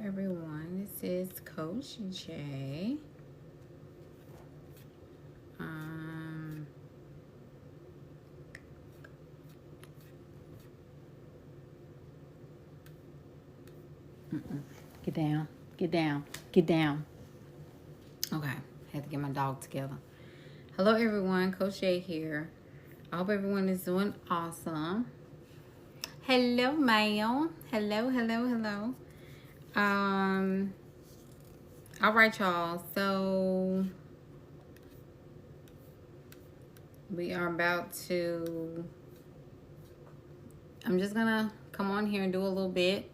everyone. This is Coach J. Um, Get down, get down, get down. Okay, had to get my dog together. Hello, everyone. Coach J here. I hope everyone is doing awesome. Hello, ma'am. Hello. All right, y'all. So we are about to. I'm just gonna come on here and do a little bit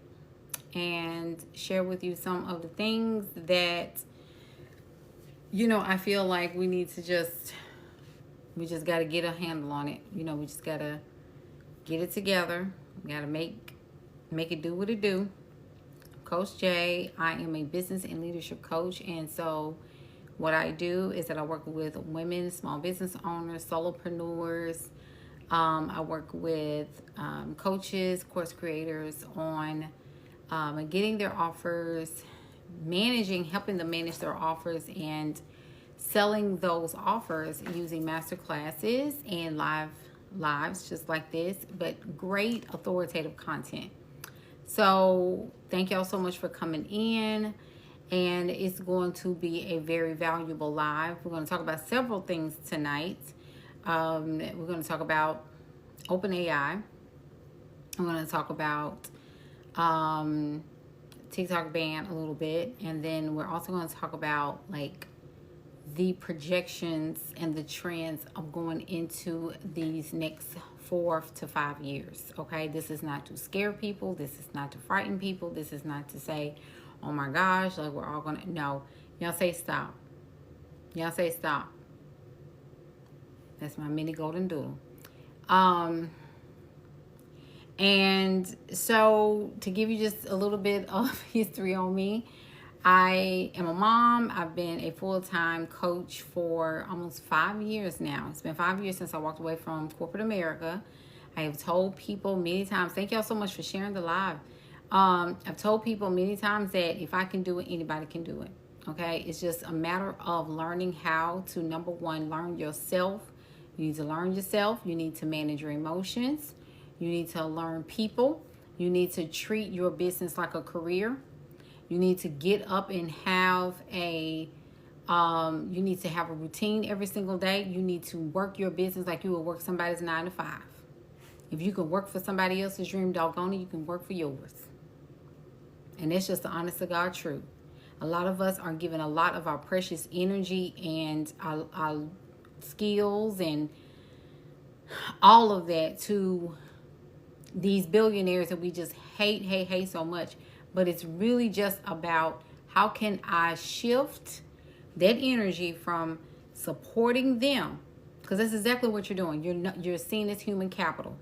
and share with you some of the things that I feel like we need to we just got to get a handle on it. We just got to get it together. We got to make it do what it do. Coach J, I am a business and leadership coach, and so what I do is that I work with women, small business owners, solopreneurs. I work with coaches, course creators on getting their offers, helping them manage their offers, and selling those offers using master classes and lives just like this, but great authoritative content. So thank y'all so much for coming in, and it's going to be a very valuable live. We're going to talk about several things tonight. We're going to talk about OpenAI. We're going to talk about TikTok ban a little bit, and then we're also going to talk about like the projections and the trends of going into these next 4 to 5 years. Okay, this is not to scare people, this is not to frighten people, this is not to say, oh my gosh, like we're all gonna. No, y'all say stop. That's my mini golden doodle. And so to give you just a little bit of history on me, I am a mom. I've been a full-time coach for almost 5 years now. It's been 5 years since I walked away from corporate America. I have told people many times, thank y'all so much for sharing the live. I've told people many times that if I can do it, anybody can do it. Okay, it's just a matter of learning how to, number one, learn yourself. You need to learn yourself. You need to manage your emotions. You need to learn people. You need to treat your business like a career. You need to get up and have you need to have a routine every single day. You need to work your business like you would work somebody's 9 to 5. If you can work for somebody else's dream, doggone it, you can work for yours. And it's just the honest to God truth. A lot of us are giving a lot of our precious energy and our skills and all of that to these billionaires that we just hate so much. But it's really just about how can I shift that energy from supporting them, because that's exactly what you're doing. You're seen as human capital.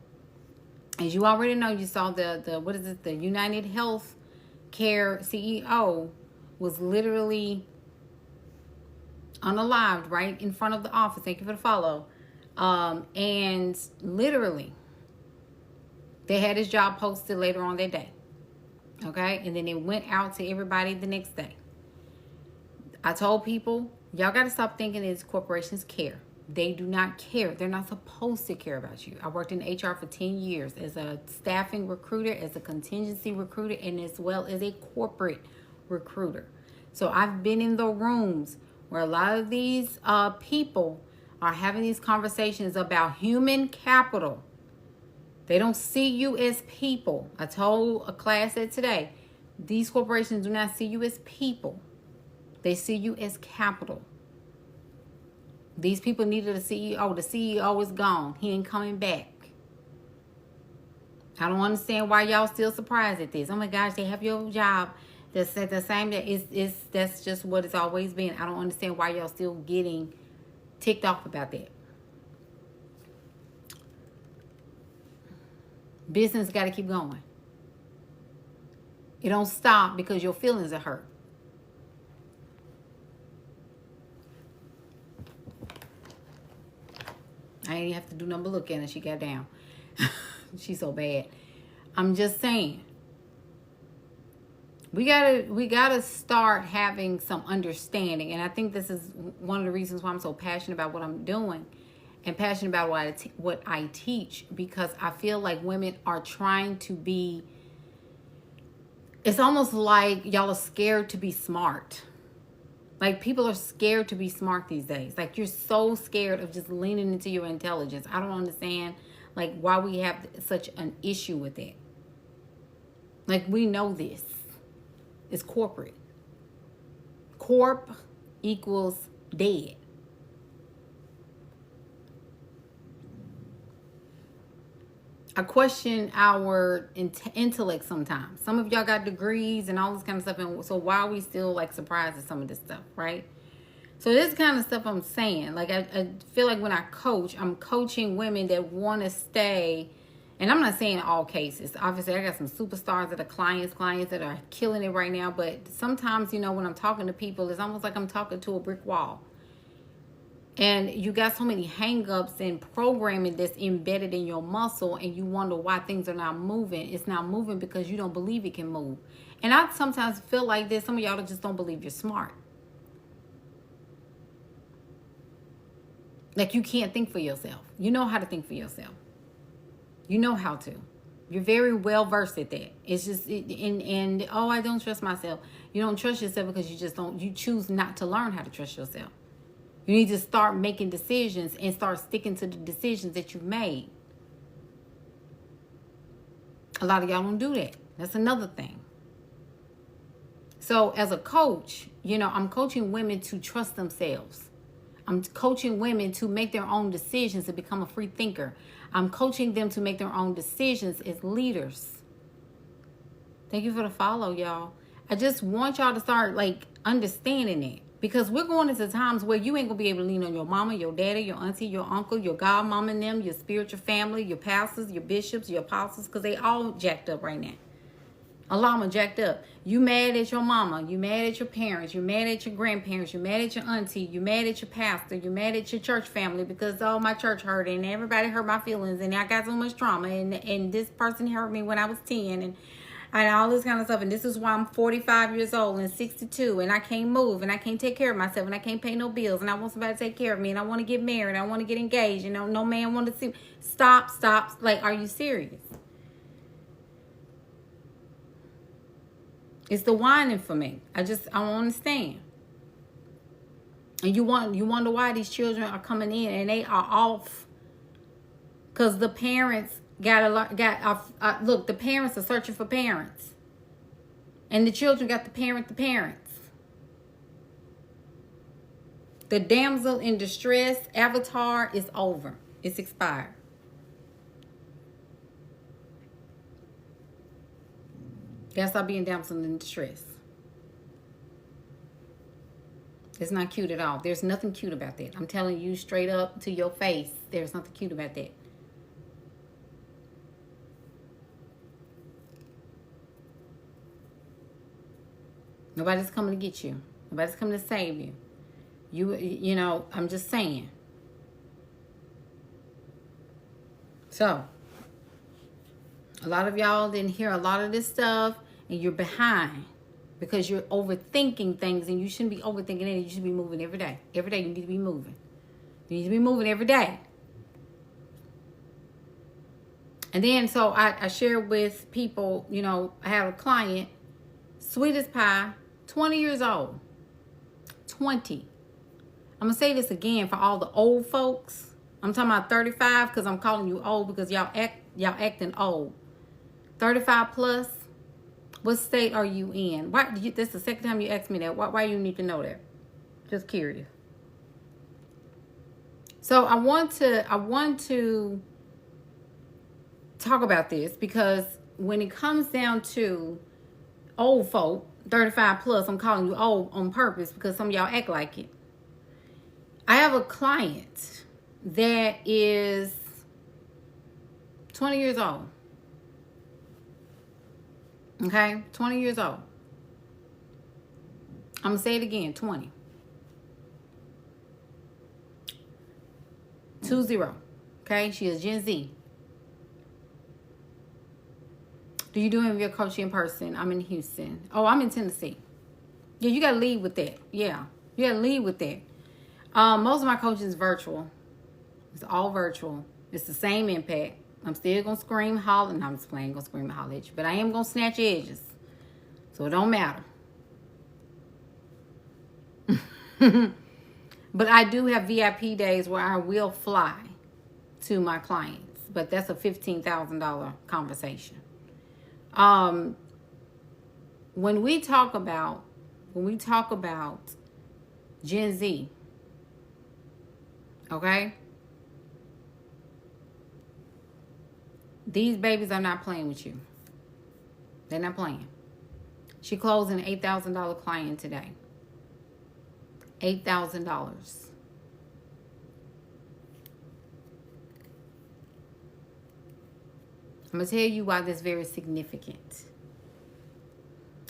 As you already know, you saw the United Health Care CEO was literally unalived right in front of the office. Thank you for the follow. And literally, they had his job posted later on that day. Okay, and then it went out to everybody the next day. I told people, y'all got to stop thinking these corporations care. They do not care. They're not supposed to care about you. I worked in HR for 10 years as a staffing recruiter, as a contingency recruiter, and as well as a corporate recruiter. So I've been in the rooms where a lot of these people are having these conversations about human capital. They don't see you as people. I told a class that today, these corporations do not see you as people. They see you as capital. These people needed a CEO. The CEO is gone. He ain't coming back. I don't understand why y'all still surprised at this. Oh my gosh, they have your job. That's at the same day. That's just what it's always been. I don't understand why y'all still getting ticked off about that. Business got to keep going. It don't stop because your feelings are hurt. I ain't have to do nothing but look at her. She got down. She's so bad. I'm just saying. We gotta start having some understanding. And I think this is one of the reasons why I'm so passionate about what I'm doing and passionate about what I teach, because I feel like women are trying to be, it's almost like y'all are scared to be smart. Like, people are scared to be smart these days. Like, you're so scared of just leaning into your intelligence. I don't understand, like, why we have such an issue with it. Like, we know this. It's corporate. Corp equals dead. I question our intellect sometimes. Some of y'all got degrees and all this kind of stuff. And so why are we still like surprised at some of this stuff, right? So this kind of stuff I'm saying, like I feel like when I coach, I'm coaching women that want to stay. And I'm not saying all cases. Obviously, I got some superstars that are clients that are killing it right now. But sometimes, when I'm talking to people, it's almost like I'm talking to a brick wall. And you got so many hangups and programming that's embedded in your muscle, and you wonder why things are not moving. It's not moving because you don't believe it can move. And I sometimes feel like this. Some of y'all just don't believe you're smart. Like, you can't think for yourself. You know how to think for yourself. You know how to. You're very well versed at that. It's just, I don't trust myself. You don't trust yourself because you choose not to learn how to trust yourself. You need to start making decisions and start sticking to the decisions that you've made. A lot of y'all don't do that. That's another thing. So as a coach, I'm coaching women to trust themselves. I'm coaching women to make their own decisions and become a free thinker. I'm coaching them to make their own decisions as leaders. Thank you for the follow, y'all. I just want y'all to start understanding it. Because we're going into times where you ain't going to be able to lean on your mama, your daddy, your auntie, your uncle, your godmama and them, your spiritual family, your pastors, your bishops, your apostles, because they all jacked up right now. A lot of them jacked up. You mad at your mama. You mad at your parents. You mad at your grandparents. You mad at your auntie. You mad at your pastor. You mad at your church family because, my church hurt and everybody hurt my feelings and I got so much trauma and this person hurt me when I was 10 and all this kind of stuff. And this is why I'm 45 years old and 62 and I can't move and I can't take care of myself and I can't pay no bills and I want somebody to take care of me and I want to get married. I want to get engaged. No man want to see. Stop. Like, are you serious? It's the whining for me. I don't understand. And you wonder why these children are coming in and they are off because the parents look, the parents are searching for parents. And the children got the parents. The damsel in distress avatar is over. It's expired. Gotta stop being damsel in distress. It's not cute at all. There's nothing cute about that. I'm telling you straight up to your face. There's nothing cute about that. Nobody's coming to get you. Nobody's coming to save you. I'm just saying. So, a lot of y'all didn't hear a lot of this stuff and you're behind because you're overthinking things and you shouldn't be overthinking it. You should be moving every day. Every day you need to be moving. You need to be moving every day. And then, so I share with people, I have a client, sweet as pie, 20 years old. 20. I'm going to say this again for all the old folks. I'm talking about 35 because I'm calling you old because y'all acting old. 35 plus. What state are you in? This is the second time you asked me that. Why you need to know that? Just curious. So I want to talk about this because when it comes down to old folk, 35 plus, I'm calling you old on purpose because some of y'all act like it. I have a client that is 20 years old. Okay, 20 years old. I'm going to say it again, 20. 20. Okay, she is Gen Z. Do you do any of your coaching in person? I'm in Houston. Oh, I'm in Tennessee. Yeah, you got to lead with that. Yeah, you got to lead with that. Most of my coaching is virtual. It's all virtual. It's the same impact. I'm still going to scream, holler. No, I'm just playing, going to scream and holler at you. But I am going to snatch edges. So it don't matter. But I do have VIP days where I will fly to my clients. But that's a $15,000 conversation. When we talk about Gen Z, okay? These babies are not playing with you. They're not playing. She closed an $8,000 client today. $8,000. I'm going to tell you why this is very significant.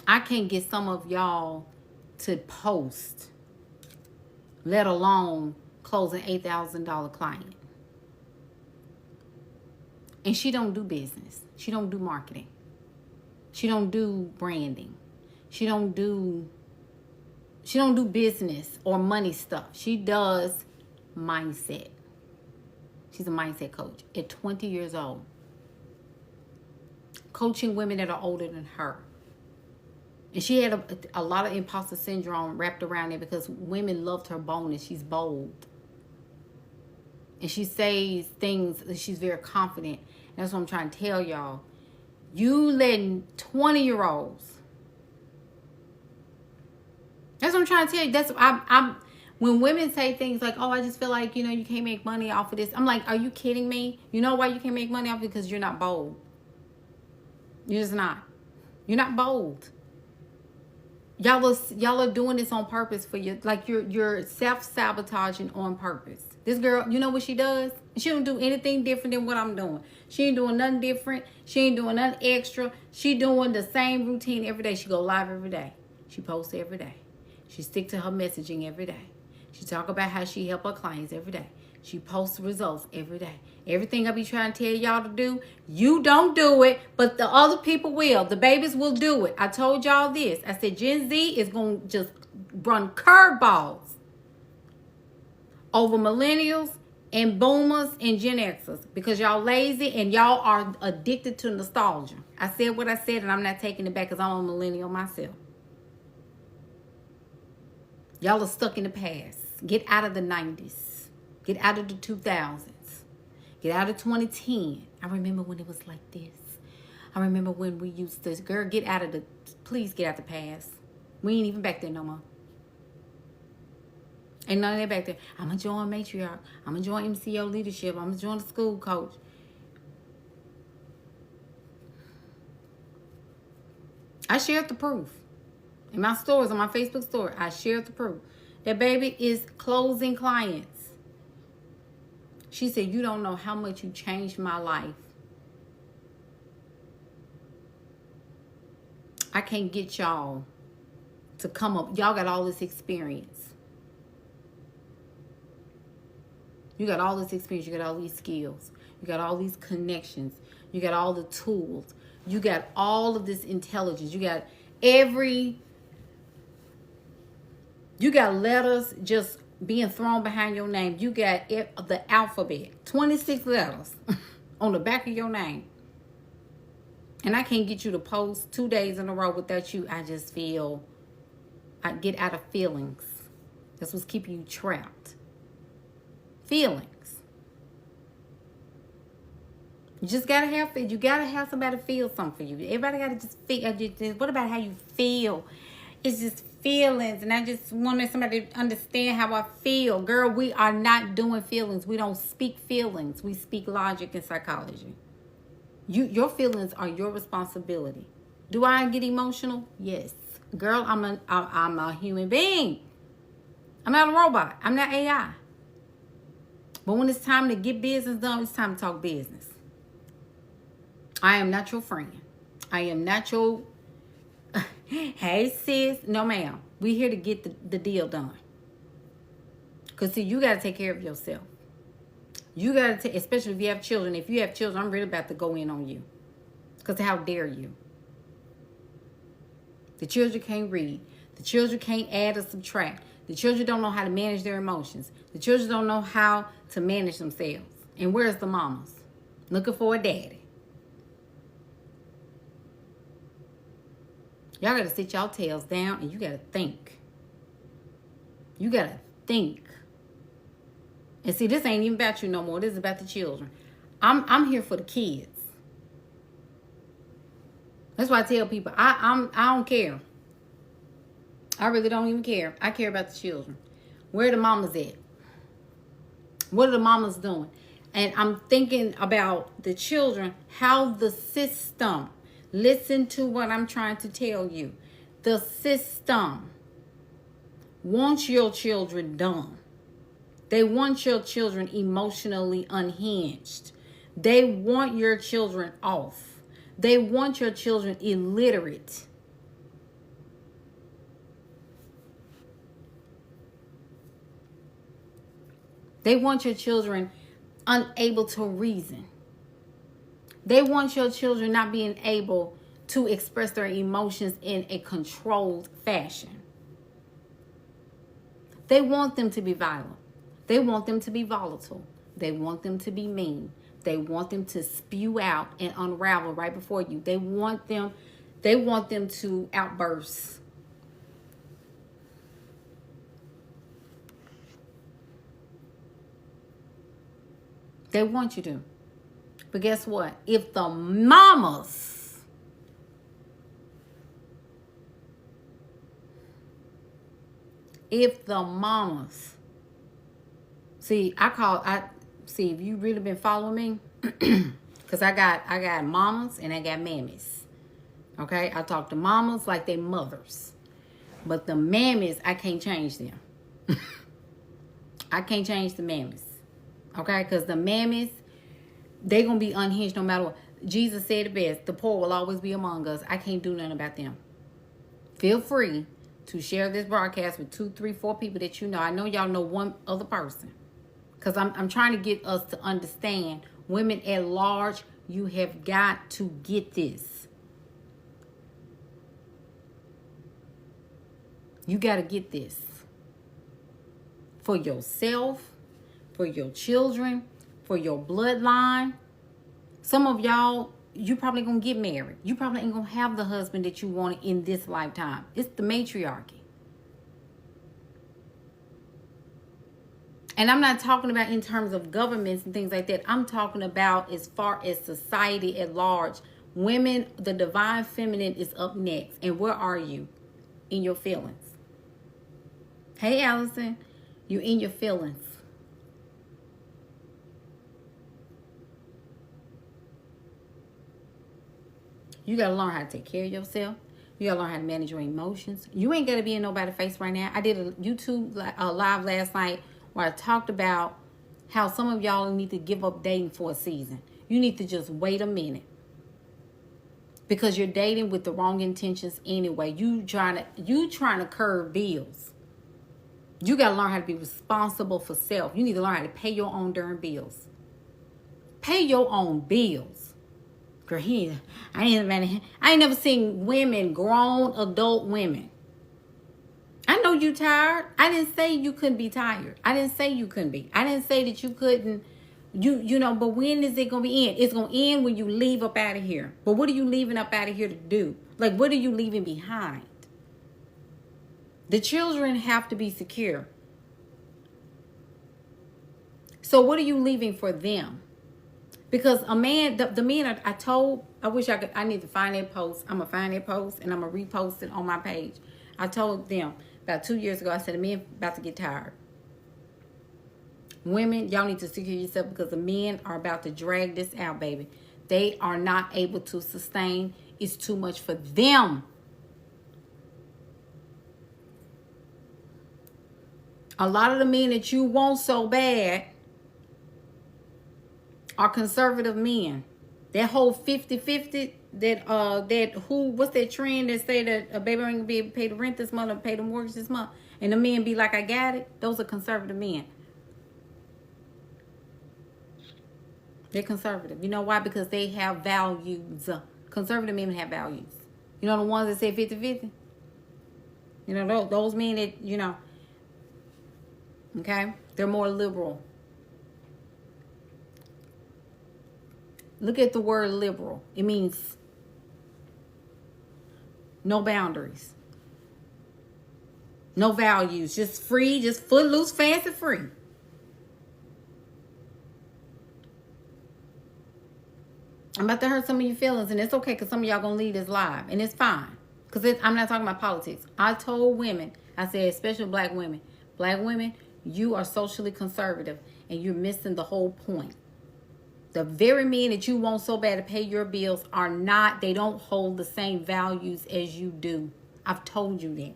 I can't get some of y'all to post, let alone close an $8,000 client. And she don't do business. She don't do marketing. She don't do branding. She don't do business or money stuff. She does mindset. She's a mindset coach at 20 years old. Coaching women that are older than her. And she had a lot of imposter syndrome wrapped around it because women loved her boldness. She's bold. And she says things that she's very confident. And that's what I'm trying to tell y'all. You letting 20-year-olds. That's what I'm trying to tell you. That's I'm when women say things like, "Oh, I just feel like, you can't make money off of this." I'm like, "Are you kidding me? You know why you can't make money off it? Because you're not bold. You're just not. You're not bold. Y'all are doing this on purpose for you. Like you're self-sabotaging on purpose. This girl, you know what she does? She don't do anything different than what I'm doing. She ain't doing nothing different. She ain't doing nothing extra. She doing the same routine every day. She go live every day. She posts every day. She stick to her messaging every day. She talk about how she help her clients every day. She posts results every day. Everything I be trying to tell y'all to do, you don't do it, but the other people will. The babies will do it. I told y'all this. I said Gen Z is going to just run curveballs over millennials and boomers and Gen Xers because y'all lazy and y'all are addicted to nostalgia. I said what I said and I'm not taking it back because I'm a millennial myself. Y'all are stuck in the past. Get out of the 90s. Get out of the 2000s. Get out of 2010. I remember when it was like this. I remember when we used this. Girl, please get out the past. We ain't even back there no more. Ain't none of that back there. I'm going to join Matriarch. I'm going to join MCO Leadership. I'm going to join the school coach. I shared the proof. In my stories, on my Facebook story, I shared the proof. That baby is closing clients. She said, you don't know how much you changed my life. I can't get y'all to come up. Y'all got all this experience. You got all this experience. You got all these skills. You got all these connections. You got all the tools. You got all of this intelligence. You got letters just being thrown behind your name. You got the alphabet. 26 letters on the back of your name. And I can't get you to post 2 days in a row without you. I just feel, I get out of feelings. That's what's keeping you trapped. Feelings. You just gotta have it. You gotta have somebody feel something for you. Everybody gotta just feel. What about how you feel? It's just feelings, and I just wanted somebody to understand how I feel. Girl, we are not doing feelings. We don't speak feelings. We speak logic and psychology. Your feelings are your responsibility. Do I get emotional? Yes. Girl, I'm a human being. I'm not a robot. I'm not AI. But when it's time to get business done, it's time to talk business. I am not your friend. I am not your... Hey, sis. No, ma'am. We here to get the deal done. Because, see, you got to take care of yourself. You got to, especially if you have children. If you have children, I'm really about to go in on you. Because how dare you? The children can't read. The children can't add or subtract. The children don't know how to manage their emotions. The children don't know how to manage themselves. And where's the mamas? Looking for a daddy. Y'all got to sit y'all tails down and you got to think. You got to think. And see, this ain't even about you no more. This is about the children. I'm here for the kids. That's why I tell people, I don't care. I really don't even care. I care about the children. Where the mamas at? What are the mamas doing? And I'm thinking about the children, how the system, listen to what I'm trying to tell you. The system wants your children dumb. They want your children emotionally unhinged. They want your children off. They want your children illiterate. They want your children unable to reason. They want your children not being able to express their emotions in a controlled fashion. They want them to be violent. They want them to be volatile. They want them to be mean. They want them to spew out and unravel right before you. They want them to outburst. They want you to. But guess what? If the mamas see, if you really been following me, because I got mamas and I got mammies. Okay? I talk to mamas like they mothers. But the mammies, I can't change them. I can't change the mammies. Okay? Because the mammies, they going to be unhinged no matter what. Jesus said it best. The poor will always be among us. I can't do nothing about them. Feel free to share this broadcast with 2, 3, 4 people that you know. I know y'all know one other person. Because I'm trying to get us to understand, women at large, you have got to get this. You got to get this. For yourself, for your children, for your bloodline. Some of y'all, you probably going to get married. You probably ain't going to have the husband that you wanted in this lifetime. It's the matriarchy. And I'm not talking about in terms of governments and things like that. I'm talking about as far as society at large. Women, the divine feminine is up next. And where are you? In your feelings. Hey, Allison. You in your feelings. You got to learn how to take care of yourself. You got to learn how to manage your emotions. You ain't got to be in nobody's face right now. I did a YouTube live last night where I talked about how some of y'all need to give up dating for a season. You need to just wait a minute. Because you're dating with the wrong intentions anyway. You trying to curb bills. You got to learn how to be responsible for self. You need to learn how to pay your own darn bills. Pay your own bills. Girl, I ain't never seen women, grown adult women. I know you tired. I didn't say you couldn't be tired. I didn't say you couldn't be. I didn't say that you couldn't, but when is it going to be end? It's going to end when you leave up out of here. But what are you leaving up out of here to do? Like, what are you leaving behind? The children have to be secure. So what are you leaving for them? Because a man, the men I need to find that post. I'm going to find that post and I'm going to repost it on my page. I told them about 2 years ago, I said, the men about to get tired. Women, y'all need to secure yourself because the men are about to drag this out, baby. They are not able to sustain. It's too much for them. A lot of the men that you want so bad are conservative men. That whole 50-50, what's that trend that say that a baby ain't gonna be able to pay the rent this month or pay the mortgage this month, and the men be like, I got it. Those are conservative men. They're conservative. You know why? Because they have values. Conservative men have values. You know, the ones that say 50-50? You know, those men that, you know, okay? They're more liberal. Look at the word liberal. It means no boundaries. No values. Just free, just footloose, fancy free. I'm about to hurt some of your feelings, and it's okay because some of y'all going to leave this live, and it's fine. Because I'm not talking about politics. I told women, I said, especially black women, you are socially conservative, and you're missing the whole point. The very men that you want so bad to pay your bills are not, they don't hold the same values as you do. I've told you that.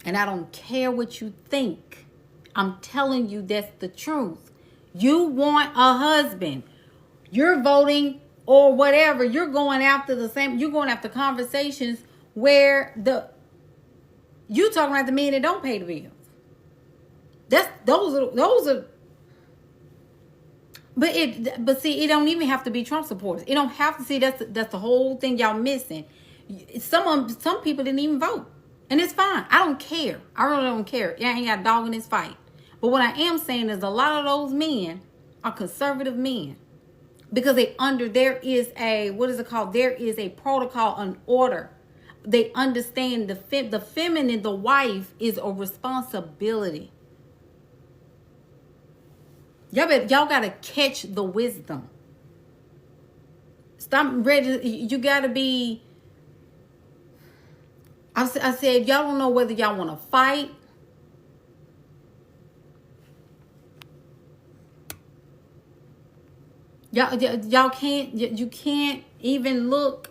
And I don't care what you think. I'm telling you that's the truth. You want a husband. You're voting or whatever. You're going after the same. You're going after conversations where you talking about the men that don't pay the bills. Those are. But see, it don't even have to be Trump supporters. It don't have to see that's the whole thing y'all missing. Some people didn't even vote, and it's fine. I don't care. I really don't care. I ain't got a dog in this fight. But what I am saying is a lot of those men are conservative men because there is a, what is it called? There is a protocol, an order. They understand the feminine, the wife is a responsibility. Y'all gotta catch the wisdom. Stop ready. You gotta be. I said y'all don't know whether y'all want to fight. Y'all can't. You can't even look.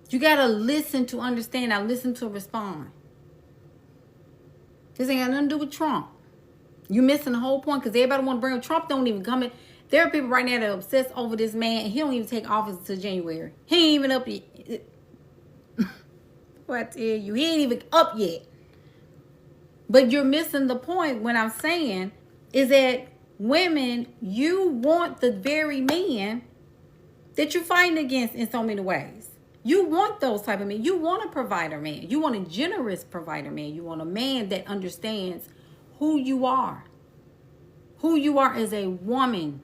You gotta listen to understand. Now listen to respond. This ain't got nothing to do with Trump. You're missing the whole point because everybody want to bring up Trump. Don't even come in. There are people right now that are obsessed over this man, and he don't even take office until January. He ain't even up yet. What I tell you, he ain't even up yet. But you're missing the point. What I'm saying is that women, you want the very men that you're fighting against in so many ways. You want those type of men. You want a provider man. You want a generous provider man. You want a man that understands who you are. Who you are as a woman.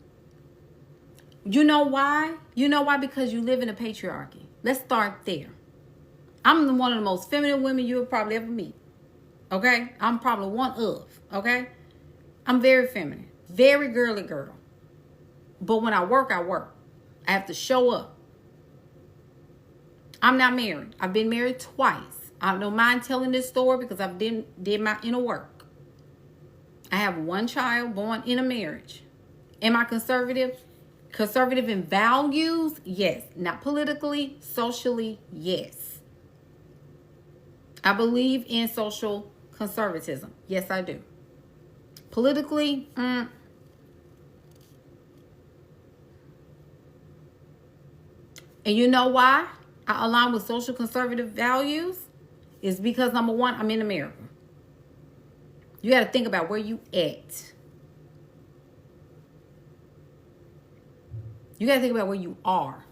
You know why? You know why? Because you live in a patriarchy. Let's start there. I'm one of the most feminine women you'll probably ever meet. Okay? I'm probably one of. Okay? I'm very feminine. Very girly girl. But when I work, I work. I have to show up. I'm not married. I've been married twice. I don't mind telling this story because I did my inner work. I have one child born in a marriage. Am I conservative? Conservative in values? Yes. Not politically, socially, yes. I believe in social conservatism. Yes, I do. Politically, And you know why I align with social conservative values? Is because number one, I'm in America. You got to think about where you at. You got to think about where you are.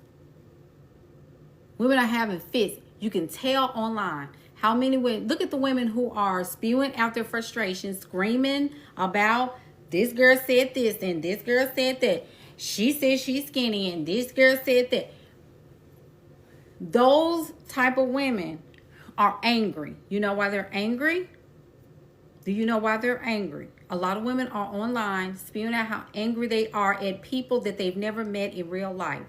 Women are having fits. You can tell online how many women. Look at the women who are spewing out their frustrations, screaming about this girl said this and this girl said that. She said she's skinny and this girl said that. Those type of women are angry. You know why they're angry? Do you know why they're angry? A lot of women are online spewing out how angry they are at people that they've never met in real life.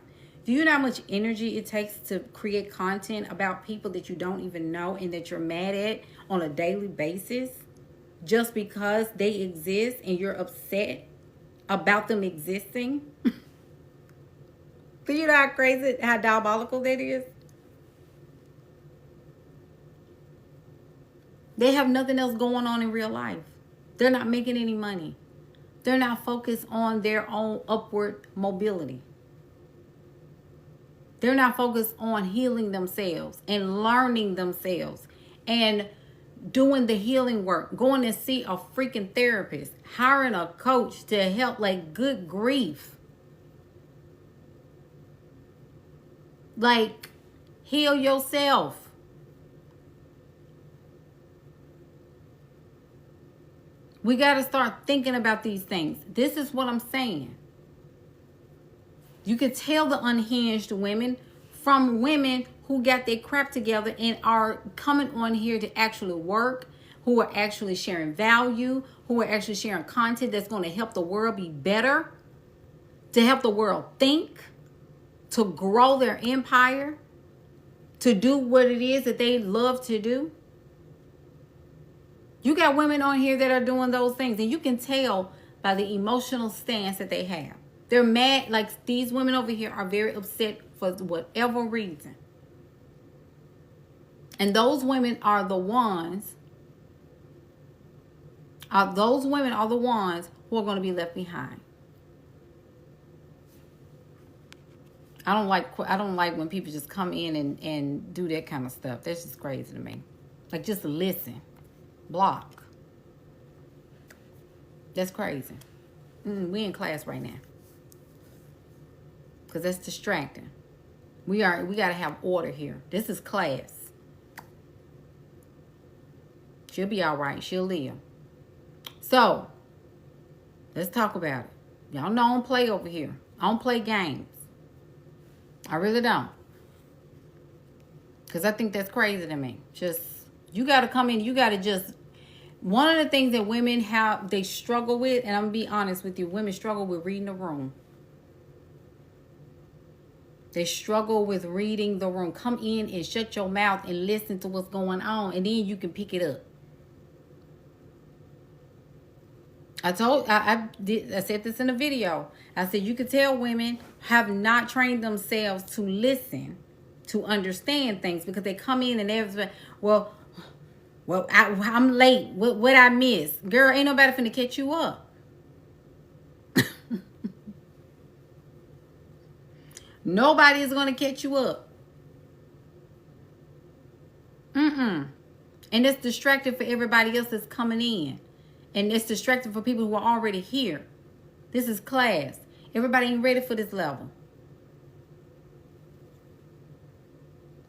Do you know how much energy it takes to create content about people that you don't even know and that you're mad at on a daily basis just because they exist and you're upset about them existing? Do you know how crazy, how diabolical that is? They have nothing else going on in real life. They're not making any money. They're not focused on their own upward mobility. They're not focused on healing themselves and learning themselves and doing the healing work, going to see a freaking therapist, hiring a coach to help, like, good grief. Like, heal yourself. We got to start thinking about these things. This is what I'm saying. You can tell the unhinged women from women who got their crap together and are coming on here to actually work, who are actually sharing value, who are actually sharing content that's going to help the world be better, to help the world think, to grow their empire, to do what it is that they love to do. You got women on here that are doing those things, and you can tell by the emotional stance that they have. They're mad. Like, these women over here are very upset for whatever reason. And those women are the ones, who are going to be left behind. I don't like when people just come in and do that kind of stuff. That's just crazy to me. Like, just listen. Block. That's crazy. We in class right now. Because that's distracting. We got to have order here. This is class. She'll be all right. She'll live. So, let's talk about it. Y'all know I don't play over here. I don't play games. I really don't. Because I think that's crazy to me. Just, you got to come in. You got to just... One of the things that women have, they struggle with, and I'm going to be honest with you, women struggle with reading the room. They struggle with reading the room. Come in and shut your mouth and listen to what's going on, and then you can pick it up. I said this in a video. I said you could tell women have not trained themselves to listen, to understand things, because they come in and they're, well, I'm late. What I miss? Girl, ain't nobody finna catch you up. Nobody is going to catch you up. And it's distracting for everybody else that's coming in. And it's distracting for people who are already here. This is class. Everybody ain't ready for this level.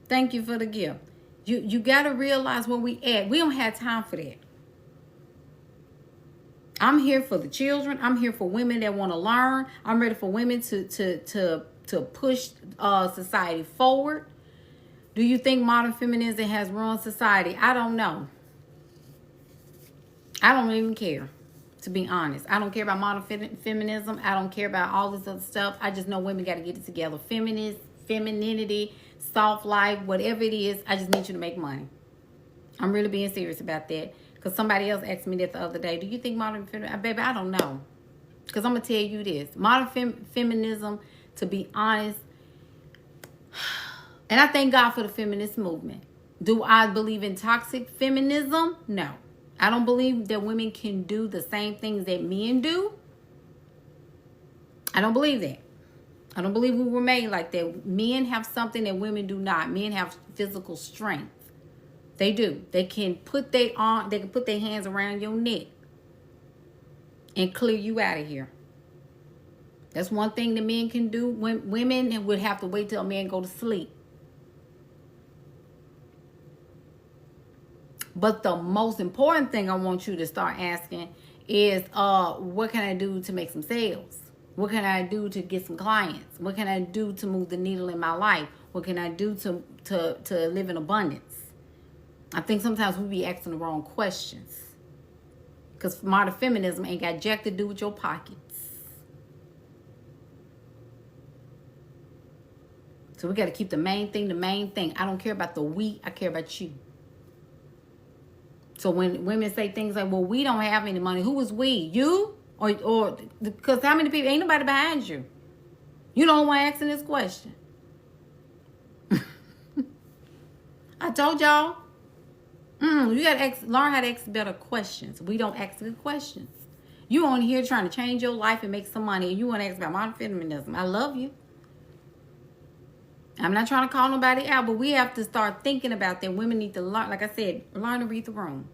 Thank you for the gift. You got to realize where we at. We don't have time for that. I'm here for the children. I'm here for women that want to learn. I'm ready for women to push society forward. Do you think modern feminism has ruined society? I don't know. I don't even care, to be honest. I don't care about modern feminism. I don't care about all this other stuff. I just know women got to get it together. Femininity, soft life, whatever it is, I just need you to make money. I'm really being serious about that. Because somebody else asked me that the other day. Do you think modern feminism? Baby, I don't know. Because I'm going to tell you this. Modern feminism, to be honest, and I thank God for the feminist movement. Do I believe in toxic feminism? No. I don't believe that women can do the same things that men do. I don't believe that. I don't believe we were made like that. Men have something that women do not. Men have physical strength. They do. They can put their hands around your neck and clear you out of here. That's one thing that men can do. Women would have to wait till a man go to sleep. But the most important thing I want you to start asking is, what can I do to make some sales? What can I do to get some clients? What can I do to move the needle in my life? What can I do to live in abundance? I think sometimes we be asking the wrong questions. Because modern feminism ain't got jack to do with your pockets. So we got to keep the main thing the main thing. I don't care about the we, I care about you. So when women say things like, well, we don't have any money. Who is we? You? Or because how many people? Ain't nobody behind you. You don't want to answer this question. I told y'all. You got to learn how to ask better questions. We don't ask good questions. You on here trying to change your life and make some money, and you want to ask about modern feminism. I love you. I'm not trying to call nobody out, but we have to start thinking about that. Women need to learn, like I said, learn to read the room.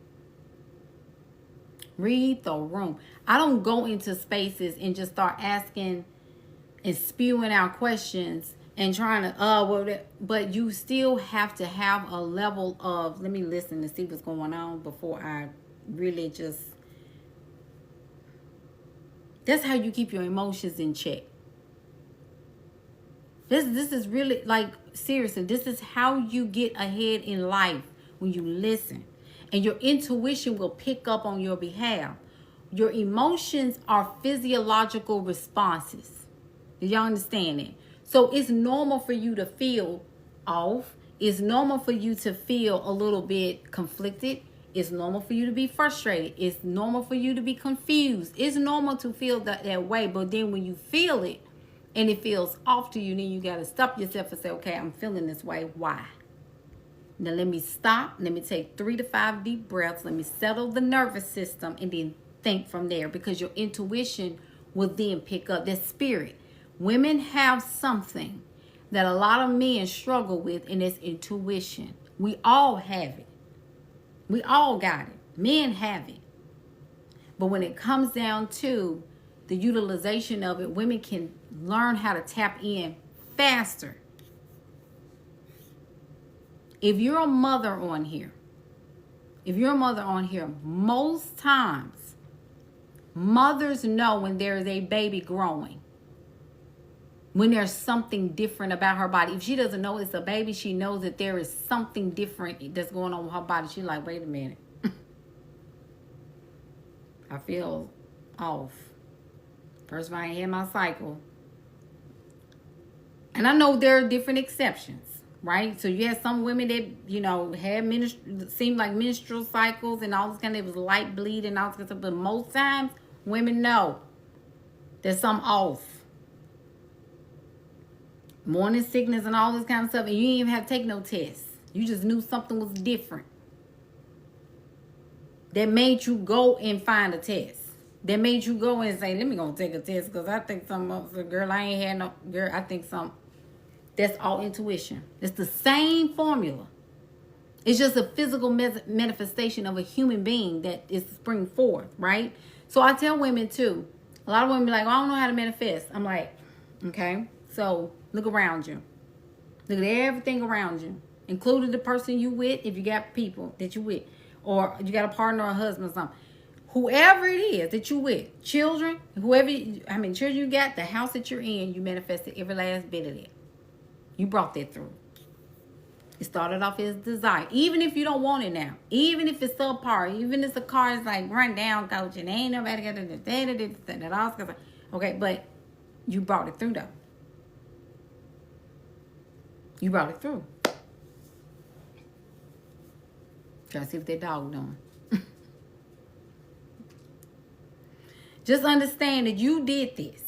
Read the room. I don't go into spaces and just start asking and spewing out questions and trying to but you still have to have a level of, let me listen to see what's going on before I really just, that's how you keep your emotions in check. This is really, like, seriously, this is how you get ahead in life, when you listen. And your intuition will pick up on your behalf. Your emotions are physiological responses. Do y'all understand it? So it's normal for you to feel off. It's normal for you to feel a little bit conflicted. It's normal for you to be frustrated. It's normal for you to be confused. It's normal to feel that way. But then when you feel it and it feels off to you, then you got to stop yourself and say, okay, I'm feeling this way. Why? Now let me stop. Let me take 3 to 5 deep breaths. Let me settle the nervous system and then think from there, because your intuition will then pick up that spirit. Women have something that a lot of men struggle with, and it's intuition. We all have it. We all got it. Men have it. But when it comes down to the utilization of it, women can learn how to tap in faster. If you're a mother on here, most times, mothers know when there is a baby growing. When there's something different about her body. If she doesn't know it's a baby, she knows that there is something different that's going on with her body. She's like, wait a minute. I feel off. First of all, I ain't had my cycle. And I know there are different exceptions, right? So you had some women that, had seemed like menstrual cycles and all this kind of, it was light bleed and all this kind of stuff. But most times, women know there's something off. Morning sickness and all this kind of stuff. And you didn't even have to take no tests. You just knew something was different. That made you go and find a test. That made you go and say, let me go take a test, because I think I think some. That's all intuition. It's the same formula. It's just a physical manifestation of a human being that is spring forth, right? So I tell women too. A lot of women be like, well, I don't know how to manifest. I'm like, okay, so look around you. Look at everything around you, including the person you with, if you got people that you with, or you got a partner or a husband or something. Whoever it is that you with, children, children you got, the house that you're in, you manifested every last bit of it. You brought that through. It started off as desire. Even if you don't want it now. Even if it's subpar. Even if the car is like run down, coach, and ain't nobody got that. Okay, but you brought it through though. You brought it through. Try to see what that dog doing. Just understand that you did this.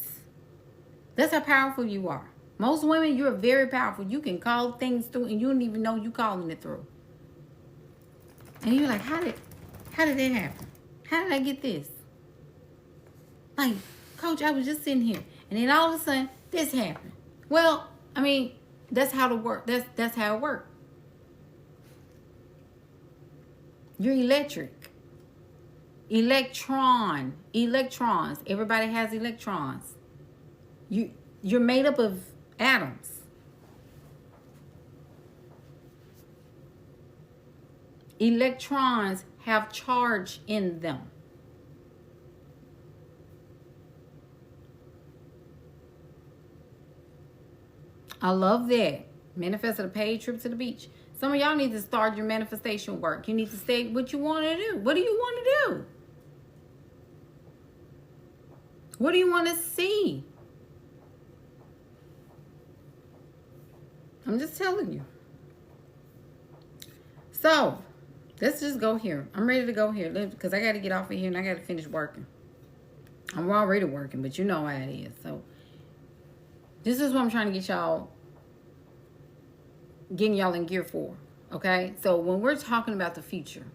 That's how powerful you are. Most women, you're very powerful. You can call things through and you don't even know you calling it through. And you're like, how did that happen? How did I get this? Like, coach, I was just sitting here. And then all of a sudden, this happened. Well, that's how it works. That's how it works. You're electric. Electrons. Everybody has electrons. You're made up of atoms. Electrons have charge in them. I love that. Manifested a paid trip to the beach. Some of y'all need to start your manifestation work. You need to say what you want to do. What do you want to do? What do you want to see? I'm just telling you. So, let's just go here. I'm ready to go here because I got to get off of here and I got to finish working. I'm already working, but you know how it is. So, this is what I'm trying to get y'all, getting y'all in gear for. Okay? So, when we're talking about the future,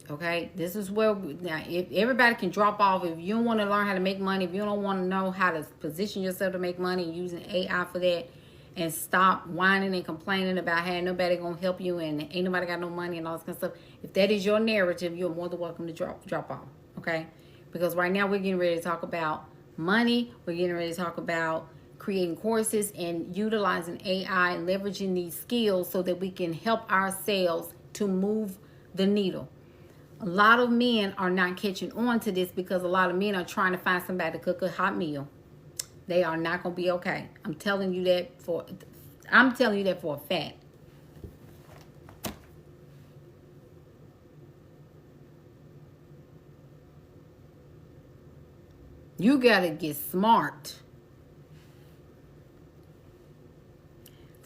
okay, this is where, now, if everybody can drop off. If you don't want to learn how to make money, if you don't want to know how to position yourself to make money using AI for that, and stop whining and complaining about how nobody gonna help you and ain't nobody got no money and all this kind of stuff. If that is your narrative, you're more than welcome to drop off, okay? Because right now we're getting ready to talk about money. We're getting ready to talk about creating courses and utilizing AI and leveraging these skills so that we can help ourselves to move the needle. A lot of men are not catching on to this because a lot of men are trying to find somebody to cook a hot meal. They are not going to be okay. I'm telling you that for a fact. You got to get smart.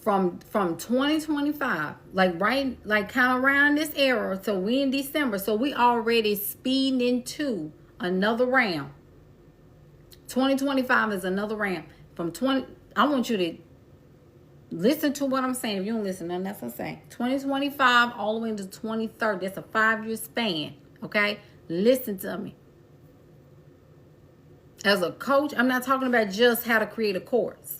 From 2025, like kind of around this era, so we in December, so we already speeding into another round. 2025 is another round. I want you to listen to what I'm saying. If you don't listen, nothing else I'm saying. 2025 all the way into 2030. That's a 5-year span. Okay? Listen to me. As a coach, I'm not talking about just how to create a course.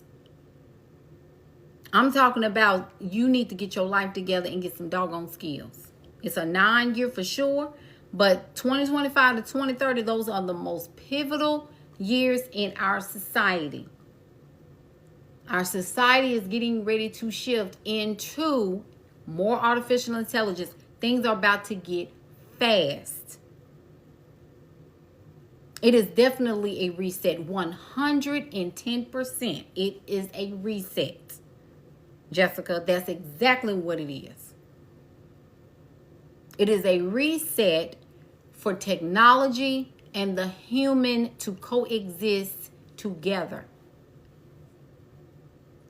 I'm talking about you need to get your life together and get some doggone skills. It's a 9-year for sure, but 2025 to 2030, those are the most pivotal years in our society. Our society is getting ready to shift into more artificial intelligence. Things are about to get fast. It is definitely a reset. 110%. It is a reset. Jessica, that's exactly what it is. It is a reset for technology and the human to coexist together.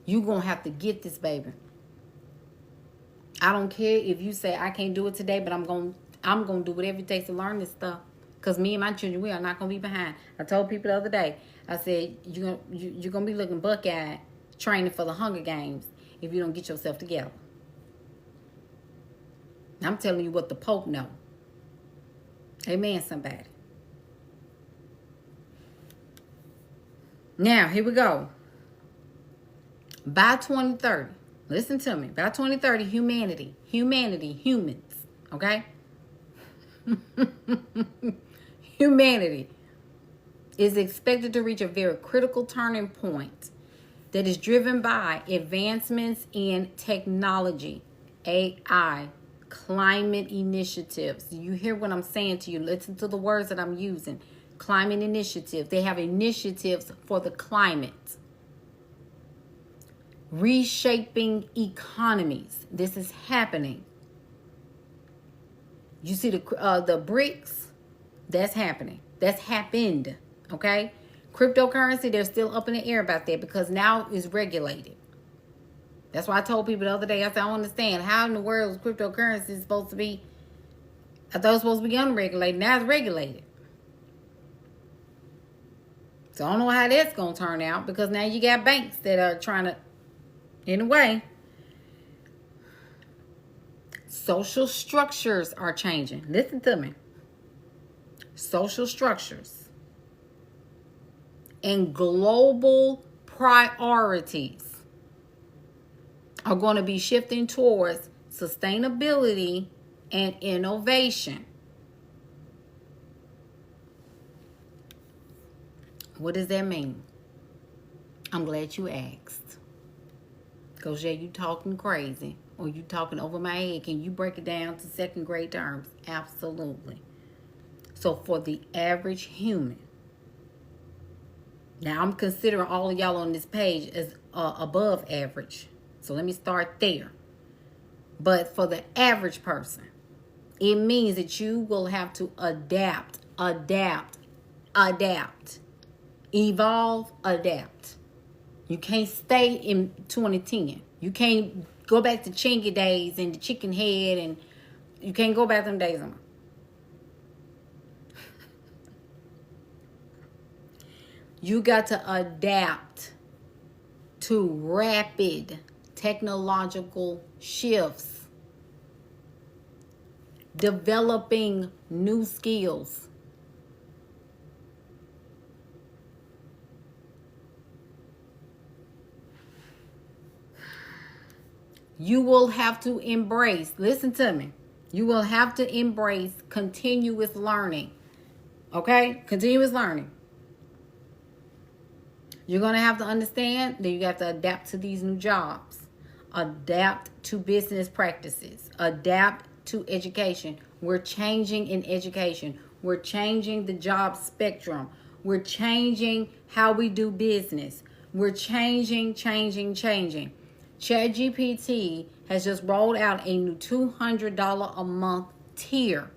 You're going to have to get this, baby. I don't care if you say I can't do it today, but I'm going to do whatever it takes to learn this stuff. Because me and my children, we are not going to be behind. I told people the other day, I said, you're going to be looking buck-eyed training for the Hunger Games if you don't get yourself together. I'm telling you what the Pope know. Amen, somebody. Now, here we go. By 2030, listen to me. By 2030, humans, okay? Humanity is expected to reach a very critical turning point that is driven by advancements in technology, AI, climate initiatives. You hear what I'm saying to you. Listen to the words that I'm using. Climate initiatives. They have initiatives for the climate. Reshaping economies. This is happening. You see the BRICS? That's happening. That's happened. Okay? Cryptocurrency, they're still up in the air about that because now it's regulated. That's why I told people the other day, I said, I don't understand. How in the world is cryptocurrency supposed to be? I thought it was supposed to be unregulated. Now it's regulated. So I don't know how that's going to turn out because now you got banks that are trying to, in a way, social structures are changing. Listen to me. Social structures and global priorities are going to be shifting towards sustainability and innovation. What does that mean? I'm glad you asked. Because, yeah, you talking crazy or you talking over my head. Can you break it down to second grade terms? Absolutely. So for the average human, now I'm considering all of y'all on this page as above average. So let me start there. But for the average person, it means that you will have to adapt, evolve, adapt. You can't stay in 2010. You can't go back to Chingy days and the chicken head, and you can't go back them days on. You got to adapt to rapid technological shifts, developing new skills. You will have to embrace, listen to me, you will have to embrace continuous learning. Okay? Continuous learning. You're going to have to understand that you have to adapt to these new jobs, adapt to business practices, adapt to education. We're changing in education. We're changing the job spectrum. We're changing how we do business. We're changing. ChatGPT has just rolled out a new $200 a month tier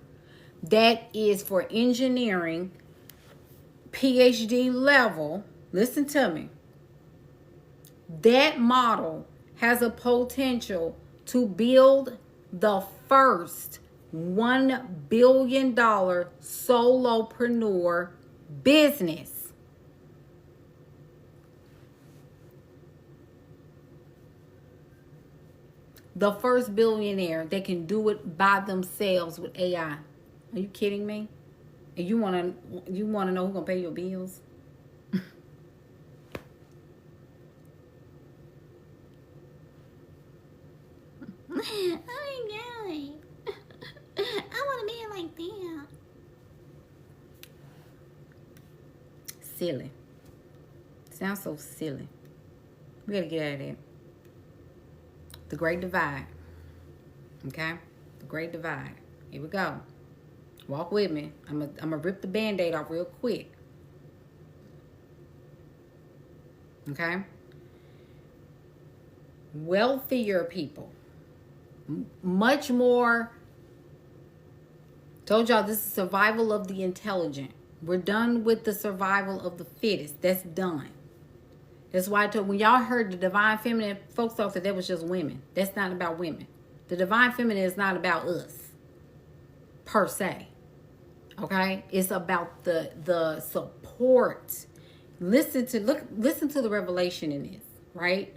that is for engineering, PhD level. Listen to me. That model has a potential to build the first $1 billion solopreneur business. The first billionaire that can do it by themselves with AI. Are you kidding me? And you wanna know who's gonna pay your bills? Oh my God. I wanna be like them. Silly. Sounds so silly. We gotta get out of there. The Great Divide. Okay? The Great Divide. Here we go. Walk with me. I'm gonna rip the Band-Aid off real quick. Okay? Wealthier people. Much more. Told y'all this is survival of the intelligent. We're done with the survival of the fittest. That's done. That's why I told when y'all heard the divine feminine, folks thought that was just women. That's not about women. The divine feminine is not about us per se. Okay? It's about the support. Listen to the revelation in this, right?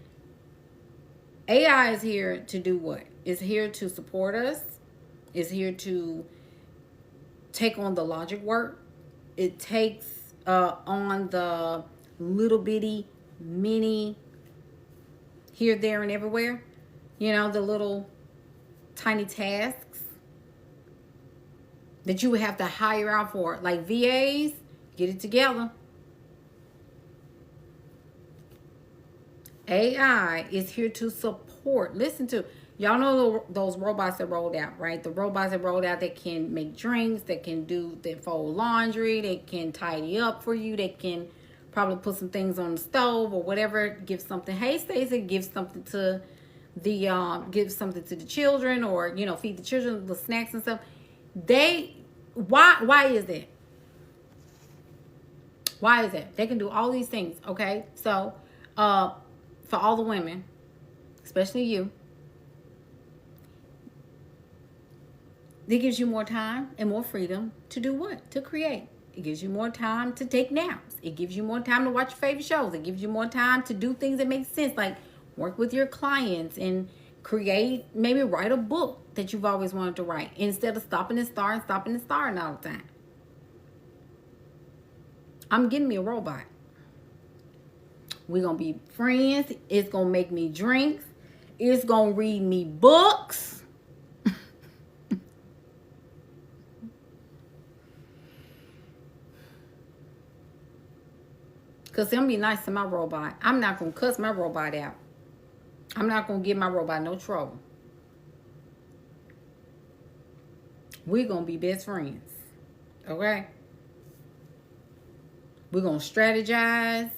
AI is here to do what? It's here to support us. It's here to take on the logic work. It takes on the little bitty mini here, there, and everywhere. You know, the little tiny tasks that you would have to hire out for. Like VAs, get it together. AI is here to support. Listen to, y'all know those robots that rolled out, right? The robots that rolled out that can make drinks, that can fold laundry, that can tidy up for you, that can probably put some things on the stove or whatever. Give something. Hey, Stacey, give something to the children, or feed the children the snacks and stuff. Why is that? Why is that? They can do all these things. Okay, so for all the women, especially you, it gives you more time and more freedom to do what? To create. It gives you more time to take naps. It gives you more time to watch your favorite shows. It gives you more time to do things that make sense, like work with your clients and create, maybe write a book that you've always wanted to write, instead of stopping and starting all the time. I'm getting me a robot. We're going to be friends. It's going to make me drinks. It's going to read me books. Because I'm going to be nice to my robot. I'm not going to cuss my robot out. I'm not going to give my robot no trouble. We're going to be best friends. Okay? We're going to strategize.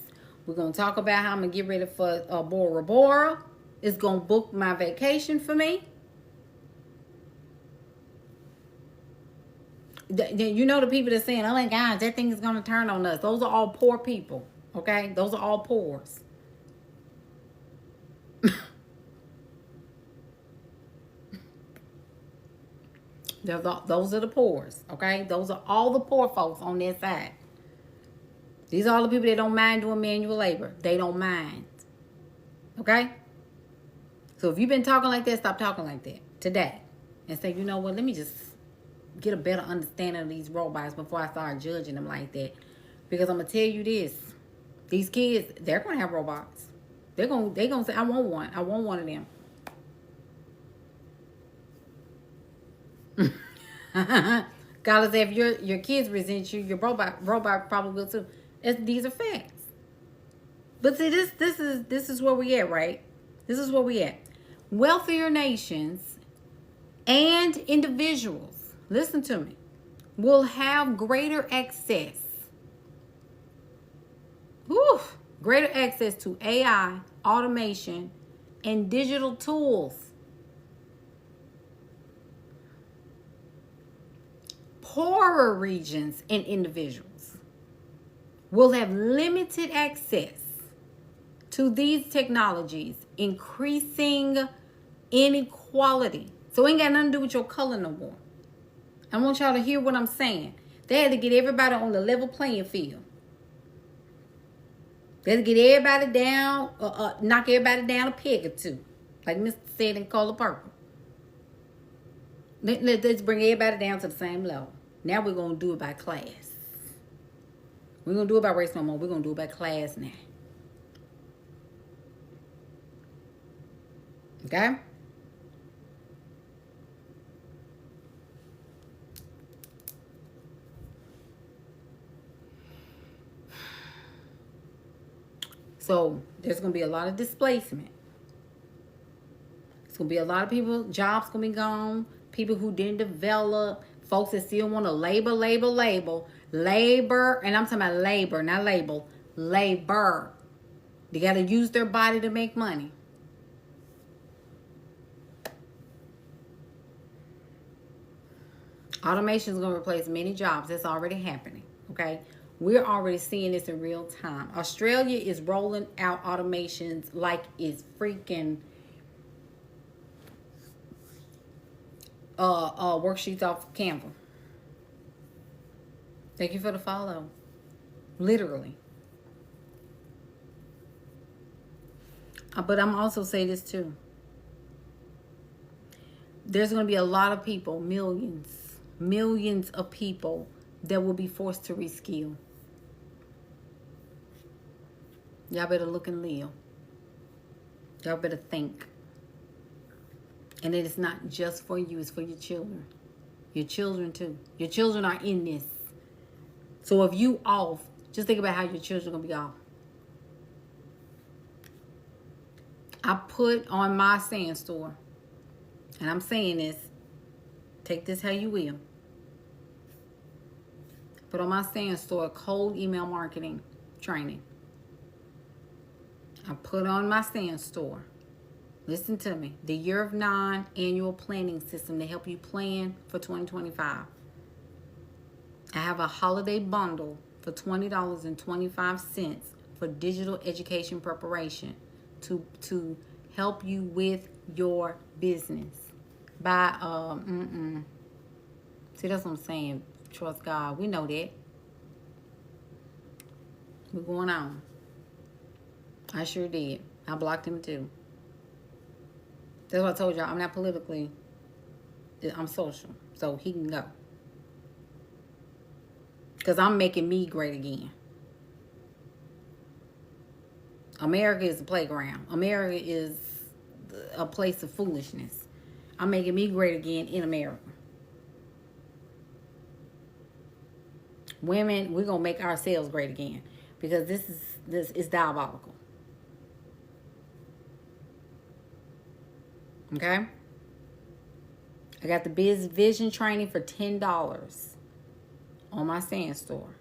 We're going to talk about how I'm going to get ready for Bora Bora. It's going to book my vacation for me. You know the people that are saying, oh my God, that thing is going to turn on us. Those are all poor people. Okay? Those are all poors. Those are the poors. Okay? Those are all the poor folks on their side. These are all the people that don't mind doing manual labor. They don't mind. Okay? So if you've been talking like that, stop talking like that today. And say, you know what, let me just get a better understanding of these robots before I start judging them like that. Because I'm going to tell you this. These kids, they're going to have robots. They're going to say, I want one. I want one of them. God, if your kids resent you, your robot probably will too. These are facts. But see, this is where we at, right? This is where we at. Wealthier nations and individuals, listen to me, will have greater access. Whew, greater access to AI, automation, and digital tools. Poorer regions and individuals will have limited access to these technologies, increasing inequality. So it ain't got nothing to do with your color no more. I want y'all to hear what I'm saying. They had to get everybody on the level playing field. They had to get everybody down, knock everybody down a peg or two, like Mr. said in Color Purple. Let's bring everybody down to the same level. Now we're going to do it by class. We're going to do it by race no more. We're going to do it by class now. Okay? So there's going to be a lot of displacement. It's going to be a lot of people, jobs going to be gone. People who didn't develop. Folks that still want to labor. Labor, and I'm talking about labor, not label. Labor. They got to use their body to make money. Automation is going to replace many jobs. That's already happening, okay? We're already seeing this in real time. Australia is rolling out automations like it's freaking worksheets off Canva. Thank you for the follow. Literally. But I'm also saying this too. There's going to be a lot of people, millions of people that will be forced to reskill. Y'all better look and live. Y'all better think. And it is not just for you, it's for your children. Your children too. Your children are in this. So if you off, just think about how your children are going to be off. I put on my sand store, and I'm saying this, take this how you will. Put on my sand store cold email marketing training. I put on my sand store. Listen to me. The Year of 9 annual planning system to help you plan for 2025. I have a holiday bundle for $20.25 for digital education preparation to help you with your business. See, that's what I'm saying. Trust God. We know that. We're going on. I sure did. I blocked him too. That's what I told y'all. I'm not politically. I'm social. So he can go. Because I'm making me great again. America is a playground. America is a place of foolishness. I'm making me great again in America. Women, we're going to make ourselves great again. Because this is diabolical. Okay? I got the Biz Vision training for $10 on my sand store.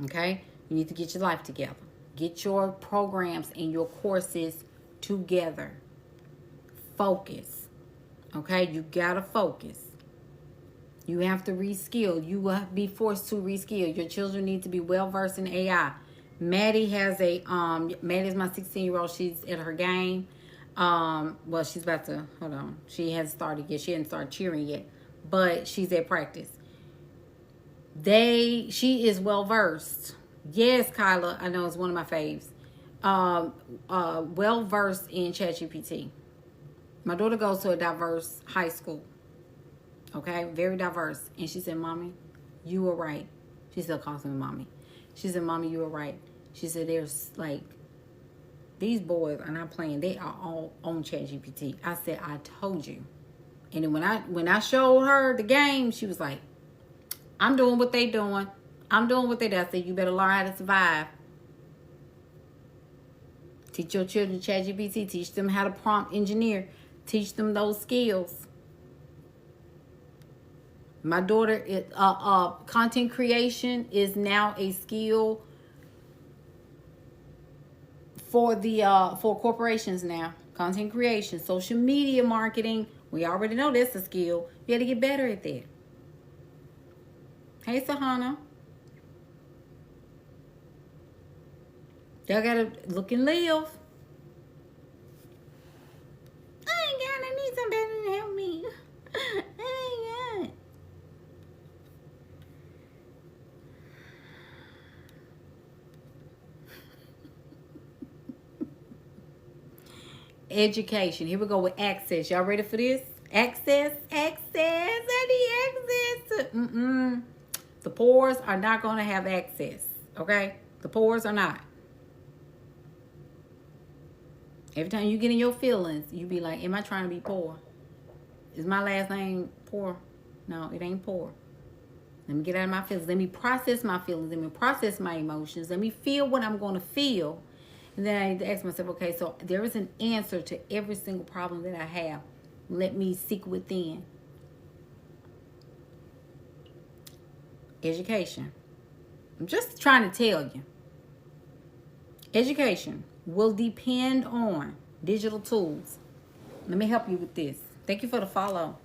Okay? You need to get your life together. Get your programs and your courses together. Focus. Okay? You gotta focus. You have to reskill. You will be forced to reskill. Your children need to be well versed in AI. Maddie has Maddie's my 16-year-old. She's at her game. Well, she's about to, hold on. She hasn't started yet. She hasn't started cheering yet. But she's at practice. She is well versed. Yes, Kyla, I know it's one of my faves. Well versed in ChatGPT. My daughter goes to a diverse high school. Okay, very diverse. And she said, Mommy, you were right. She still calls me Mommy. She said, Mommy, you were right. She said, there's like, these boys are not playing. They are all on ChatGPT. I said, I told you. And then when I showed her the game, she was like, I'm doing what they doing. I'm doing what they do. I said, you better learn how to survive. Teach your children ChatGPT. Teach them how to prompt engineer. Teach them those skills. My daughter, content creation is now a skill for for corporations now. Content creation, social media marketing. We already know that's a skill. You got to get better at that. Hey, Sahana. Y'all gotta look and live. I need somebody to help me. I ain't got. Education. Here we go with access. Y'all ready for this? Access. I need access to. The poors are not going to have access. Okay? The poors are not. Every time you get in your feelings, you be like, am I trying to be poor? Is my last name poor? No, it ain't poor. Let me get out of my feelings. Let me process my feelings. Let me process my emotions. Let me feel what I'm going to feel. And then I need to ask myself, okay, so there is an answer to every single problem that I have. Let me seek within. Education. I'm just trying to tell you. Education will depend on digital tools. Let me help you with this. Thank you for the follow.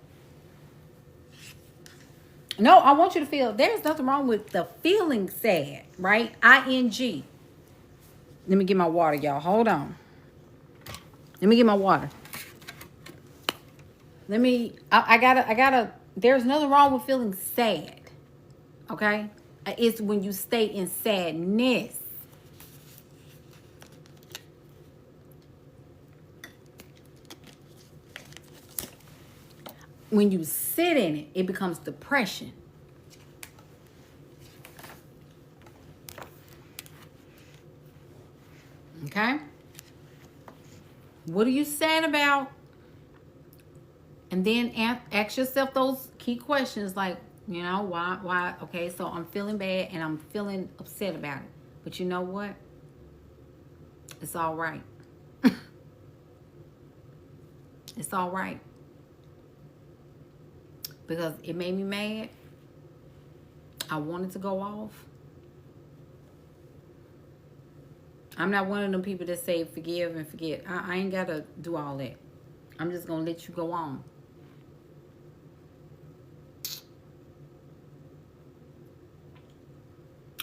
No, I want you to feel there's nothing wrong with the feeling sad, right? ING. Let me get my water, y'all. Hold on. Let me get my water. I gotta, there's nothing wrong with feeling sad. Okay? It's when you stay in sadness. When you sit in it, it becomes depression. Okay? What are you sad about? And then ask yourself those key questions like, you know, why? Okay, so I'm feeling bad and I'm feeling upset about it. But you know what? It's all right. It's all right. Because it made me mad. I wanted to go off. I'm not one of them people that say forgive and forget. I ain't got to do all that. I'm just going to let you go on.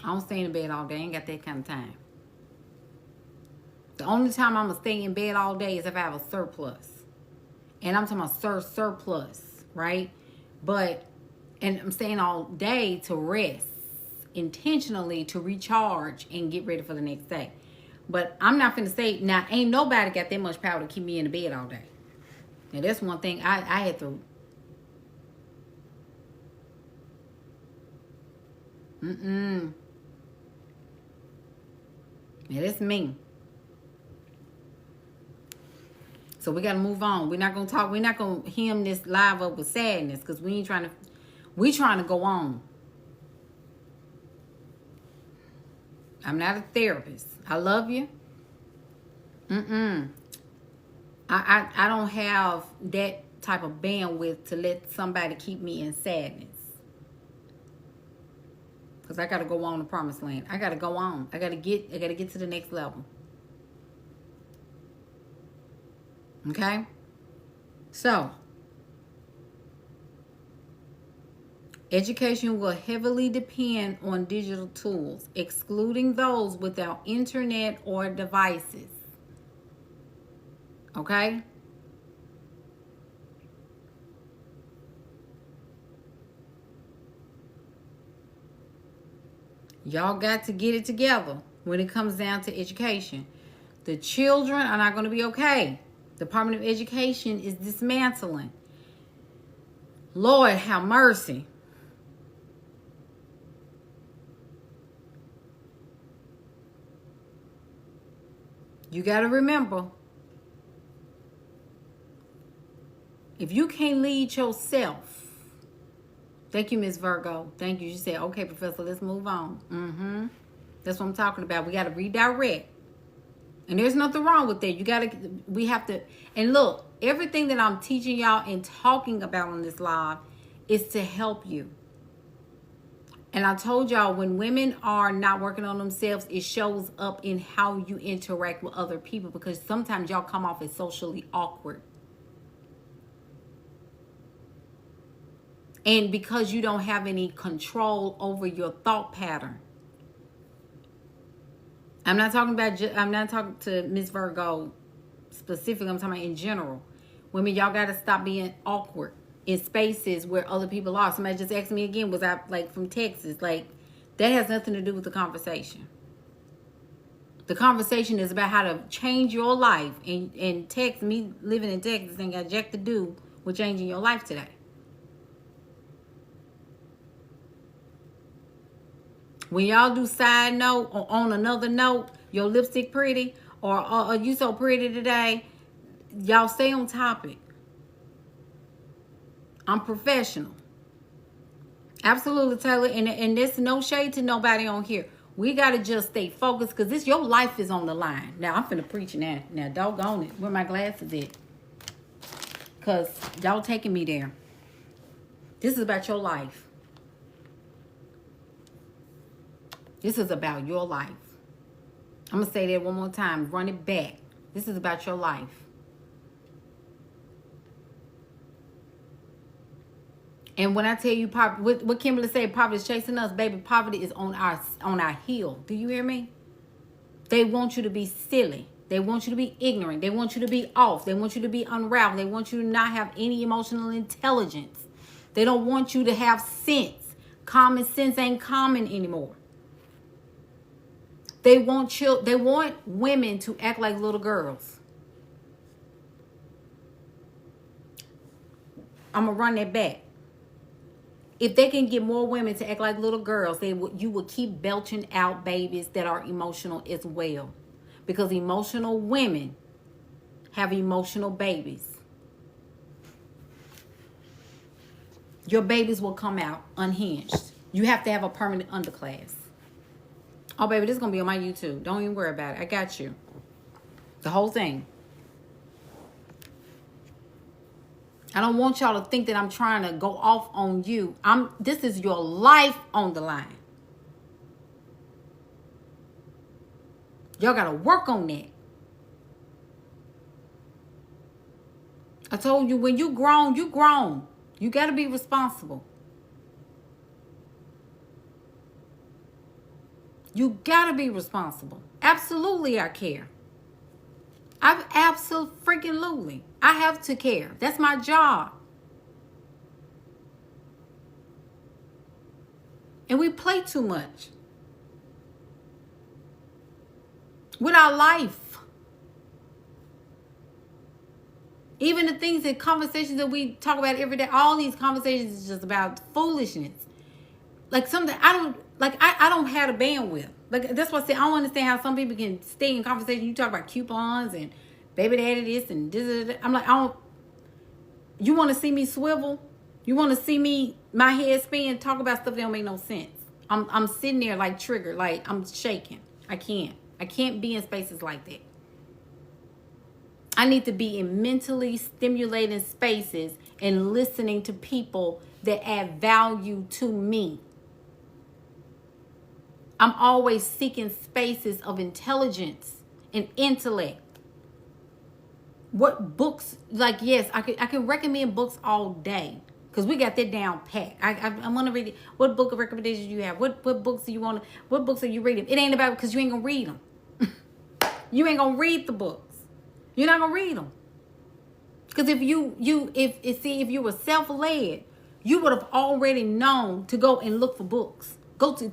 I don't stay in bed all day. I ain't got that kind of time. The only time I'm going to stay in bed all day is if I have a surplus. And I'm talking about surplus, right? And I'm staying all day to rest, intentionally to recharge and get ready for the next day. But I'm not finna say, now ain't nobody got that much power to keep me in the bed all day. Now that's one thing I had to. Yeah, that's me. So we got to move on. We're not going to talk. We're not going to hem this live up with sadness because we trying to go on. I'm not a therapist. I love you. I don't have that type of bandwidth to let somebody keep me in sadness. Because I got to go on the promised land. I got to go on. I got to get to the next level. Okay? So, education will heavily depend on digital tools, excluding those without internet or devices. Okay? Y'all got to get it together when it comes down to education. The children are not going to be okay. The Department of Education is dismantling. Lord, have mercy. You got to remember, if you can't lead yourself, Thank you, Miss Virgo. Thank you. She said, okay, Professor, let's move on. Mm-hmm. That's what I'm talking about. We got to redirect. And there's nothing wrong with that. We have to, and look, everything that I'm teaching y'all and talking about on this live is to help you. And I told y'all, when women are not working on themselves, it shows up in how you interact with other people, because sometimes y'all come off as socially awkward. And because you don't have any control over your thought pattern. I'm not talking to Miss Virgo specifically. I'm talking about in general. Women, y'all got to stop being awkward in spaces where other people are. Somebody just asked me again, was I like from Texas? Like, that has nothing to do with the conversation. The conversation is about how to change your life. And Texas, me living in Texas ain't got jack to do with changing your life today. When y'all do side note or on another note, your lipstick pretty, or you so pretty today, y'all stay on topic. I'm professional. Absolutely, Taylor. And there's no shade to nobody on here. We got to just stay focused, because your life is on the line. Now, I'm finna preach now. Now, doggone it. Where my glasses at? Because y'all taking me there. This is about your life. This is about your life. I'm going to say that one more time. Run it back. This is about your life. And when I tell you, what Kimberly said, poverty is chasing us, baby, poverty is on our heel. Do you hear me? They want you to be silly. They want you to be ignorant. They want you to be off. They want you to be unraveled. They want you to not have any emotional intelligence. They don't want you to have sense. Common sense ain't common anymore. They want women to act like little girls. I'm going to run that back. If they can get more women to act like little girls, you will keep belching out babies that are emotional as well. Because emotional women have emotional babies. Your babies will come out unhinged. You have to have a permanent underclass. Oh, baby, this is going to be on my YouTube. Don't even worry about it. I got you. The whole thing. I don't want y'all to think that I'm trying to go off on you. This is your life on the line. Y'all got to work on that. I told you, when you grown, you grown. You got to be responsible. You got to be responsible. Absolutely, I care. I absolutely. I have to care. That's my job. And we play too much with our life. Even the things and conversations that we talk about every day, all these conversations is just about foolishness. Like something I don't have the bandwidth. Like, that's what I say. I don't understand how some people can stay in conversation. You talk about coupons and baby daddy this and this. I'm like, you want to see me swivel? You want to see me, my head spin, talk about stuff that don't make no sense? I'm sitting there like triggered, like I'm shaking. I can't be in spaces like that. I need to be in mentally stimulating spaces and listening to people that add value to me. I'm always seeking spaces of intelligence and intellect. What books, like, yes, I can recommend books all day, because we got that down pat. I want to read it. What book of recommendations do you have? What books do you want to, what books are you reading? It ain't about, because you ain't going to read them. You ain't going to read the books. You're not going to read them. Because if you were self-led, you would have already known to go and look for books.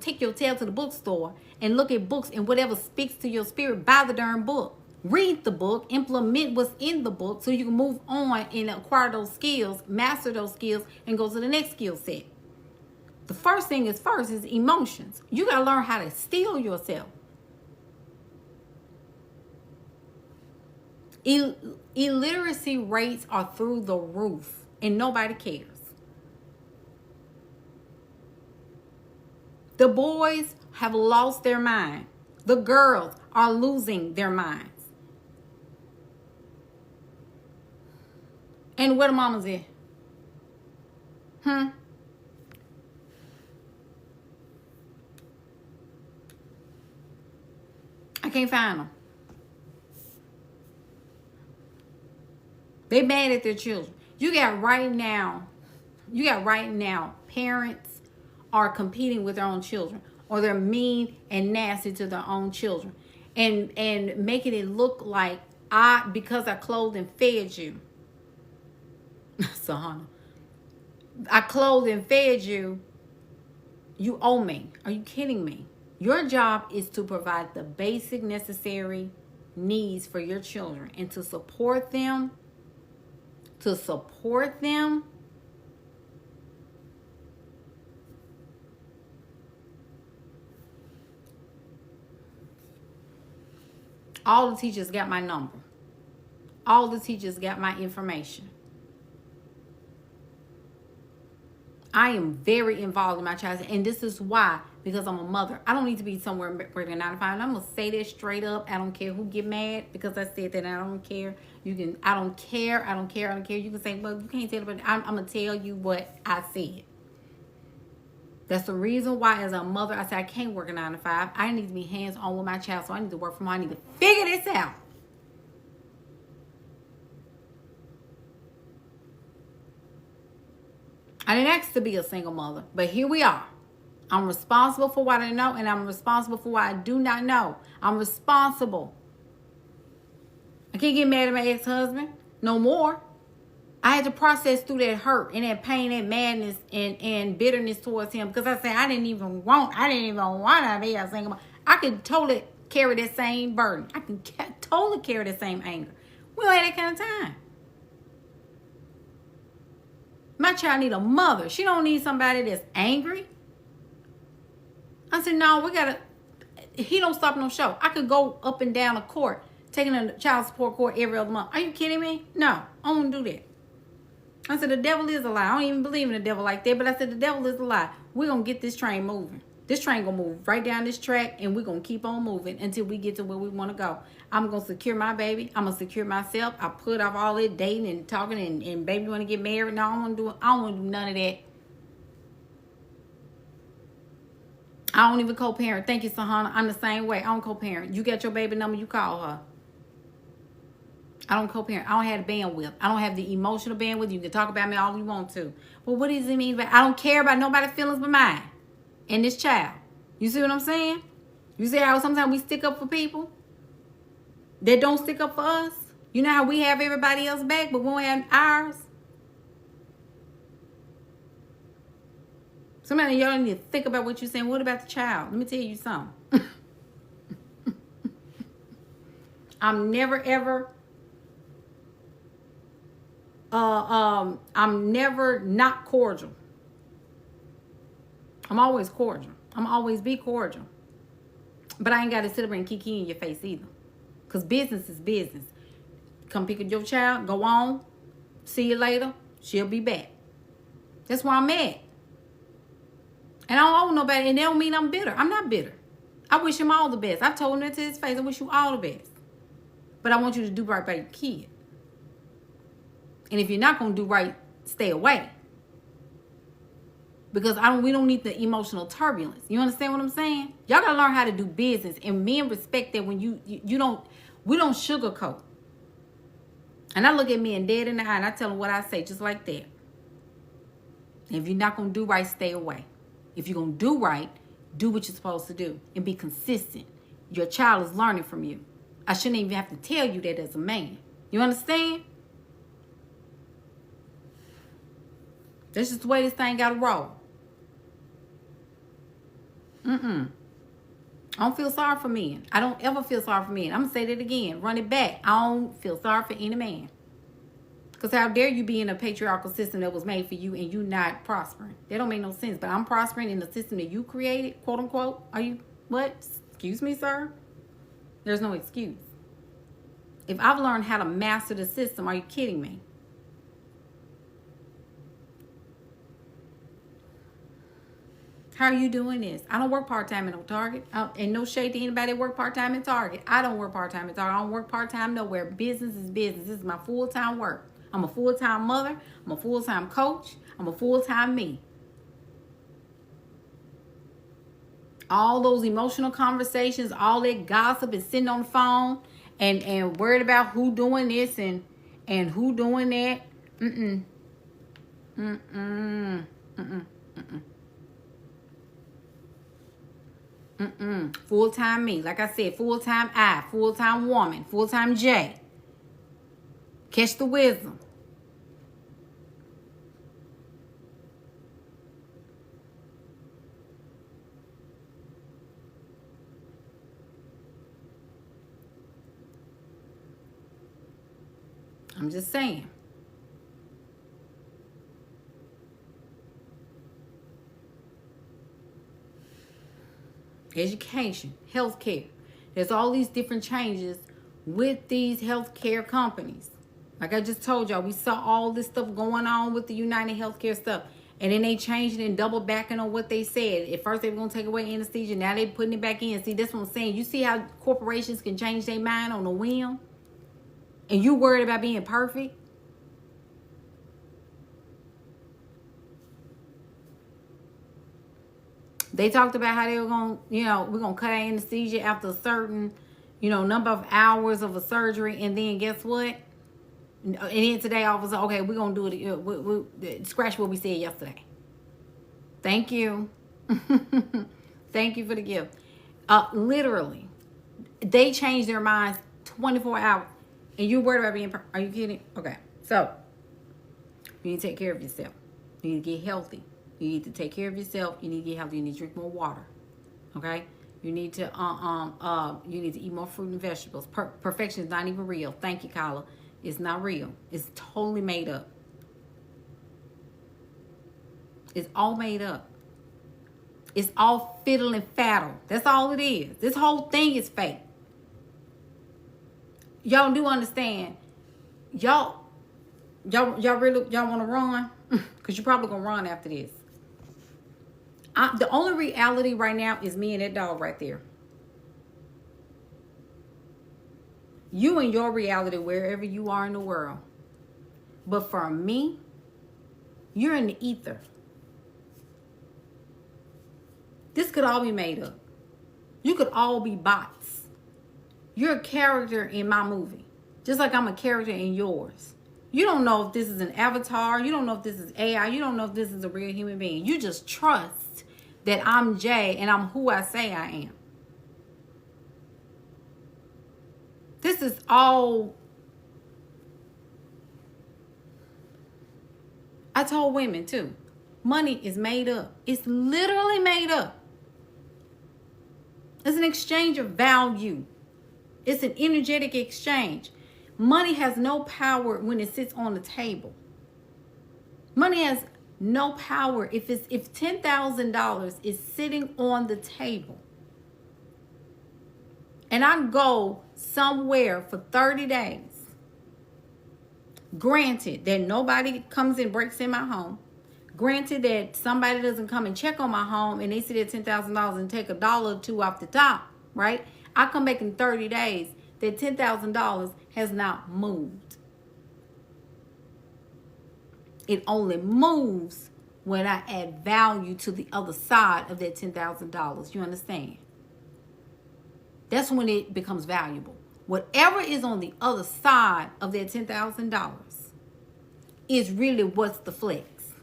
Take your tail to the bookstore and look at books, and whatever speaks to your spirit, buy the darn book. Read the book, implement what's in the book so you can move on and acquire those skills, master those skills, and go to the next skill set. The first thing is emotions. You got to learn how to steal yourself. Illiteracy rates are through the roof, and nobody cares. The boys have lost their mind. The girls are losing their minds. And where the mamas at? I can't find them. They mad at their children. You got right now, parents are competing with their own children, or they're mean and nasty to their own children, and making it look like because I clothed and fed you. Sahana, I clothed and fed you. You owe me. Are you kidding me? Your job is to provide the basic necessary needs for your children and to support them. All the teachers got my number. All the teachers got my information. I am very involved in my child, and this is why, because I'm a mother. I don't need to be somewhere working 9 to 5. And I'm gonna say that straight up. I don't care who get mad because I said that. I don't care. I don't care. You can say, well, you can't tell, but I'm gonna tell you what I said. That's the reason why, as a mother, I said I can't work a 9 to 5. I need to be hands on with my child, so I need to work from home. I need to figure this out. I didn't ask to be a single mother, but here we are. I'm responsible for what I know, and I'm responsible for what I do not know. I'm responsible. I can't get mad at my ex-husband no more. I had to process through that hurt and that pain and madness and bitterness towards him, because I said I didn't even want to be a single mother. I could totally carry that same burden. I can totally carry the same anger. We don't have that kind of time. My child need a mother. She don't need somebody that's angry. I said, no, he don't stop no show. I could go up and down a court, taking a child support court every other month. Are you kidding me? No, I don't do that. I said, the devil is a lie. I don't even believe in the devil like that, but I said, the devil is a lie. We're going to get this train moving. This train going to move right down this track, and we're going to keep on moving until we get to where we want to go. I'm going to secure my baby. I'm going to secure myself. I put off all that dating and talking and baby want to get married. No, I don't want to do none of that. I don't even co-parent. Thank you, Sahana. I'm the same way. I don't co-parent. You got your baby number, you call her. I don't co-parent. I don't have the bandwidth. I don't have the emotional bandwidth. You can talk about me all you want to. But what does it mean? I don't care about nobody's feelings but mine and this child. You see what I'm saying? You see how sometimes we stick up for people that don't stick up for us? You know how we have everybody else back, but we don't have ours? Somebody, y'all need to think about what you're saying. What about the child? Let me tell you something. I'm never, ever... I'm never not cordial. I'm always cordial. I'm always be cordial. But I ain't got to sit up and kiki in your face either. Because business is business. Come pick up your child, go on, see you later, she'll be back. That's where I'm at. And I don't owe nobody, and that don't mean I'm bitter. I'm not bitter. I wish him all the best. I've told him that to his face. I wish you all the best. But I want you to do right by your kid. And if you're not going to do right, stay away. Because we don't need the emotional turbulence. You understand what I'm saying? Y'all got to learn how to do business. And men respect that when we don't sugarcoat. And I look at men dead in the eye and I tell them what I say, just like that. If you're not going to do right, stay away. If you're going to do right, do what you're supposed to do. And be consistent. Your child is learning from you. I shouldn't even have to tell you that as a man. You understand? That's just the way this thing got to roll. I don't feel sorry for men. I don't ever feel sorry for men. I'm going to say that again. Run it back. I don't feel sorry for any man. Because how dare you be in a patriarchal system that was made for you and you not prospering? That don't make no sense. But I'm prospering in the system that you created, quote unquote. Are you, what? Excuse me, sir? There's no excuse. If I've learned how to master the system, are you kidding me? How are you doing this? I don't work part-time at no Target. And no shade to anybody that work part-time at Target. I don't work part-time at Target. I don't work part-time nowhere. Business is business. This is my full-time work. I'm a full-time mother. I'm a full-time coach. I'm a full-time me. All those emotional conversations, all that gossip and sitting on the phone and worried about who doing this and who doing that. Mm-mm. Mm-mm. Mm-mm. Mm-mm. Mm-mm. Full-time me. Like I said, full-time I, full-time woman, full-time J. Catch the wisdom. I'm just saying. Education, healthcare. There's all these different changes with these healthcare companies. Like I just told y'all, we saw all this stuff going on with the United Healthcare stuff. And then they changed it and double backing on what they said. At first they were going to take away anesthesia. Now they're putting it back in. See, that's what I'm saying. You see how corporations can change their mind on a whim? And you worried about being perfect? They talked about how they were going to, we're going to cut our anesthesia after a certain, number of hours of a surgery. And then guess what? And then today, all of a sudden, okay, we're going to do it. Scratch what we said yesterday. Thank you. Thank you for the gift. Literally, they changed their minds 24 hours. And you're worried about being, are you kidding? Okay. So, you need to take care of yourself. You need to get healthy. You need to take care of yourself. You need to get healthy. You need to drink more water. Okay? You need to eat more fruit and vegetables. Perfection is not even real. Thank you, Kyla. It's not real. It's totally made up. It's all made up. It's all fiddle and faddle. That's all it is. This whole thing is fake. Y'all do understand. Y'all want to run? Because you're probably going to run after this. The only reality right now is me and that dog right there. You and your reality wherever you are in the world. But for me, you're in the ether. This could all be made up. You could all be bots. You're a character in my movie. Just like I'm a character in yours. You don't know if this is an avatar. You don't know if this is AI. You don't know if this is a real human being. You just trust that I'm Jay and I'm who I say I am. This is all. I told women too. Money is made up. It's literally made up. It's an exchange of value. It's an energetic exchange. Money has no power when it sits on the table. Money has no power if $10,000 is sitting on the table. And I go somewhere for 30 days. Granted that nobody comes and breaks in my home. Granted that somebody doesn't come and check on my home and they see that $10,000 and take $1 or $2 off the top, right? I come back in 30 days, that $10,000 has not moved. It only moves when I add value to the other side of that $10,000. You understand? That's when it becomes valuable. Whatever is on the other side of that $10,000 is really what's the flex.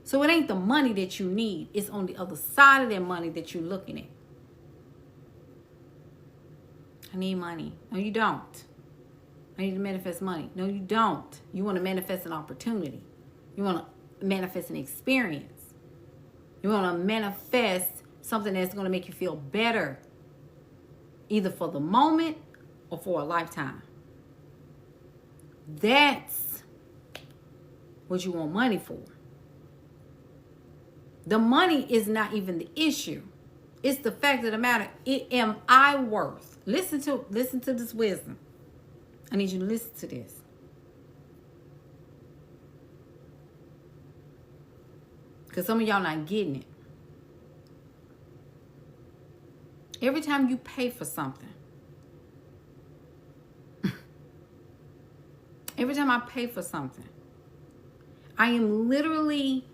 So it ain't the money that you need. It's on the other side of that money that you're looking at. I need money. No, you don't. I need to manifest money. No, you don't. You want to manifest an opportunity. You want to manifest an experience. You want to manifest something that's going to make you feel better, either for the moment or for a lifetime. That's what you want money for. The money is not even the issue. It's the fact of the matter. Am I worth? Listen to this wisdom. I need you to listen to this. Because some of y'all not getting it. Every time you pay for something, every time I pay for something, I am literally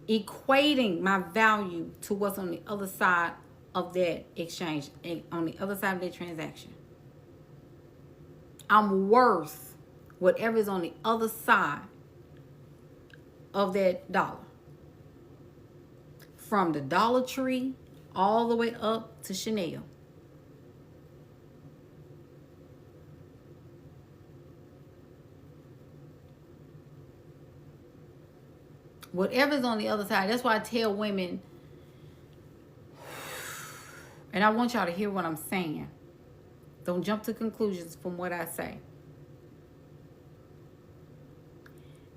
equating my value to what's on the other side of that exchange, on the other side of that transaction. I'm worth whatever is on the other side of that dollar. From the Dollar Tree all the way up to Chanel. Whatever's on the other side. That's why I tell women, and I want y'all to hear what I'm saying. Don't jump to conclusions from what I say.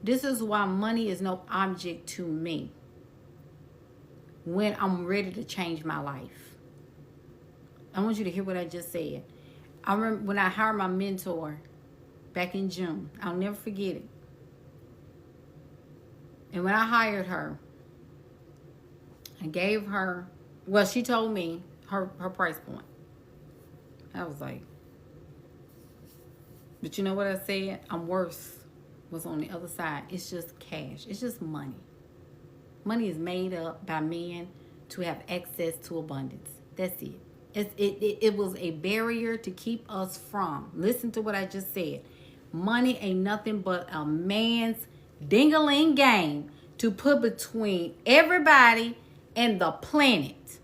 This is why money is no object to me when I'm ready to change my life. I want you to hear what I just said. I remember when I hired my mentor back in June. I'll never forget it. And when I hired her, I gave her, well, she told me her price point. I was like, but you know what I said? I'm worth what's on the other side. It's just cash. It's just money. Money is made up by men to have access to abundance. That's it. It was a barrier to keep us from. Listen to what I just said. Money ain't nothing but a man's ding-a-ling game to put between everybody and the planet.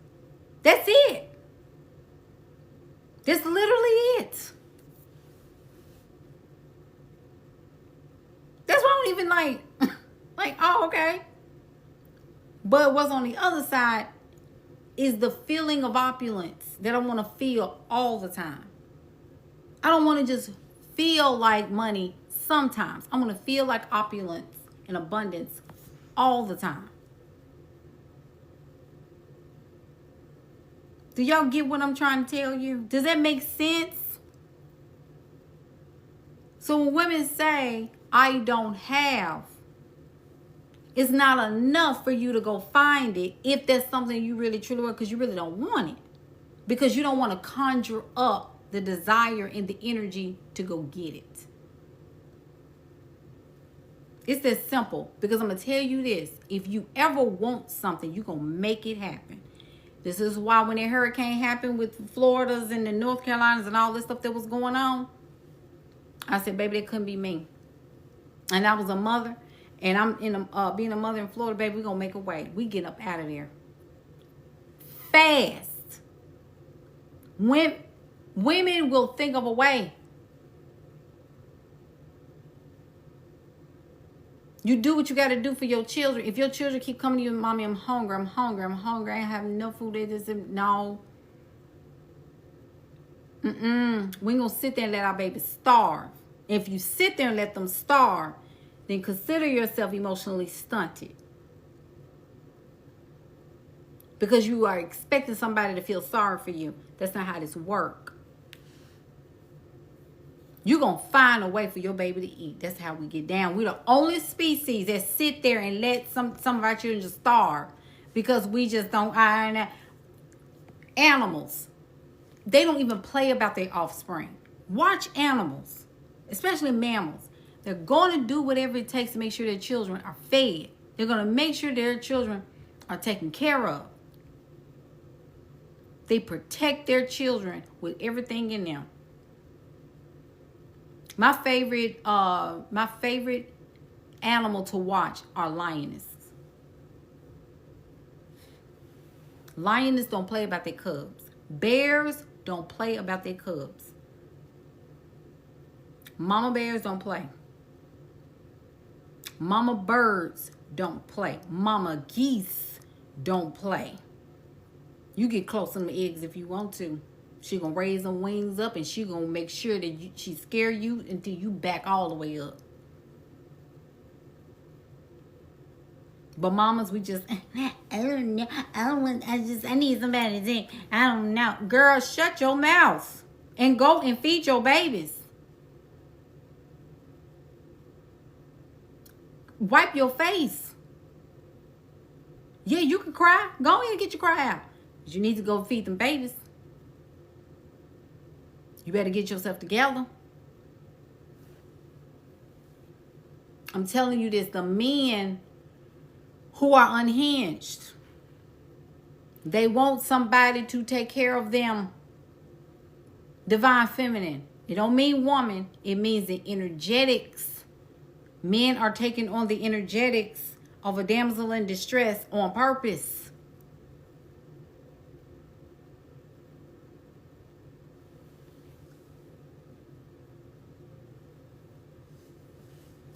That's it. That's literally it. That's why I don't even like, oh, okay. But what's on the other side is the feeling of opulence that I want to feel all the time. I don't want to just feel like money sometimes. I want to feel like opulence and abundance all the time. Do y'all get what I'm trying to tell you? Does that make sense? So when women say, I don't have, it's not enough for you to go find it if that's something you really truly want, because you really don't want it. Because you don't want to conjure up the desire and the energy to go get it. It's that simple. Because I'm going to tell you this. If you ever want something, you're going to make it happen. This is why when that hurricane happened with the Floridas and the North Carolinas and all this stuff that was going on, I said, baby, that couldn't be me. And I was a mother. And I'm being a mother in Florida, baby, we're going to make a way. We get up out of there. Fast. When women will think of a way. You do what you got to do for your children. If your children keep coming to you, mommy, I'm hungry, I'm hungry, I'm hungry, I have no food. No. We ain't going to sit there and let our babies starve. If you sit there and let them starve, then consider yourself emotionally stunted. Because you are expecting somebody to feel sorry for you. That's not how this works. You're going to find a way for your baby to eat. That's how we get down. We're the only species that sit there and let some of our children just starve. Because we just don't iron out. Animals, they don't even play about their offspring. Watch animals, especially mammals. They're going to do whatever it takes to make sure their children are fed. They're going to make sure their children are taken care of. They protect their children with everything in them. My favorite animal to watch are lionesses. Lionesses don't play about their cubs. Bears don't play about their cubs. Mama bears don't play. Mama birds don't play. Mama geese don't play. You get close to them eggs if you want to. She gonna raise them wings up and she gonna make sure that she scare you until you back all the way up. But mamas, we just, I don't know. I need somebody to think. I don't know. Girl, shut your mouth and go and feed your babies. wipe your face. Yeah, you can cry. Go ahead and get your cry out. But you need to go feed them babies. You better get yourself together. I'm telling you this, the men who are unhinged, they want somebody to take care of them. Divine feminine. It don't mean woman. It means the energetics. Men are taking on the energetics of a damsel in distress on purpose.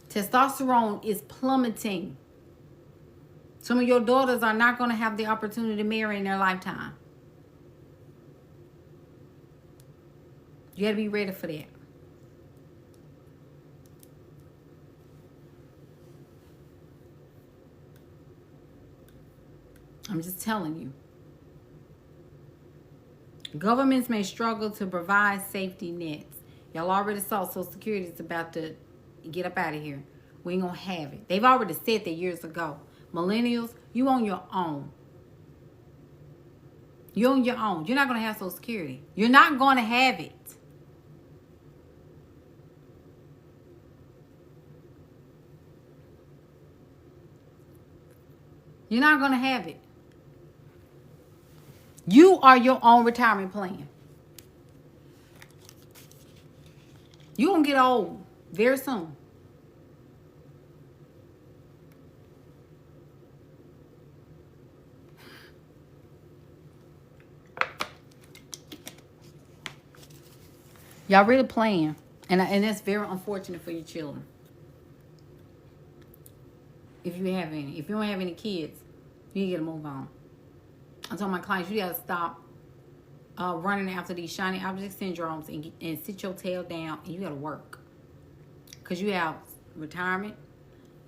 Testosterone is plummeting. Some of your daughters are not going to have the opportunity to marry in their lifetime. You got to be ready for that. I'm just telling you. Governments may struggle to provide safety nets. Y'all already saw Social Security is about to get up out of here. We ain't gonna have it. They've already said that years ago. Millennials, you on your own. You on your own. You're not gonna have Social Security. You're not gonna have it. You're not gonna have it. You are your own retirement plan. You're gonna get old very soon. Y'all really playing. And that's very unfortunate for your children. If you have any. If you don't have any kids, you need to move on. I told my clients, you got to stop running after these shiny object syndromes and sit your tail down, and you got to work. Because you have retirement.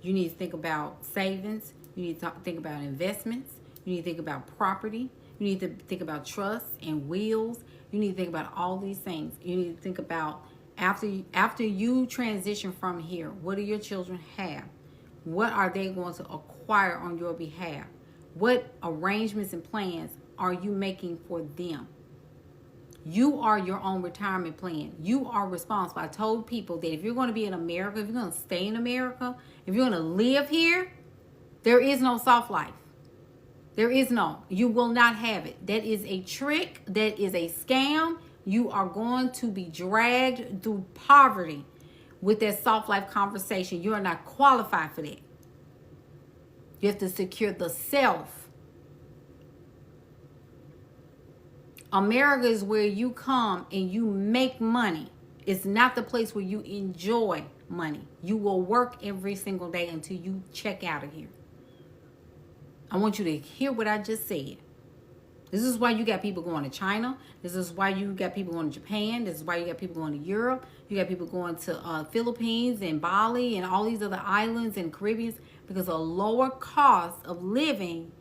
You need to think about savings. You need to think about investments. You need to think about property. You need to think about trust and wills. You need to think about all these things. You need to think about after you transition from here, what do your children have? What are they going to acquire on your behalf? What arrangements and plans are you making for them? You are your own retirement plan. You are responsible. I told people that if you're going to be in America, if you're going to stay in America, if you're going to live here, there is no soft life. There is no. You will not have it. That is a trick. That is a scam. You are going to be dragged through poverty with that soft life conversation. You are not qualified for that. You have to secure the self. America is where you come and you make money. It's not the place where you enjoy money. You will work every single day until you check out of here. I want you to hear what I just said. This is why you got people going to China. This is why you got people going to Japan. This is why you got people going to Europe. You got people going to Philippines and Bali and all these other islands and Caribbean, because a lower cost of living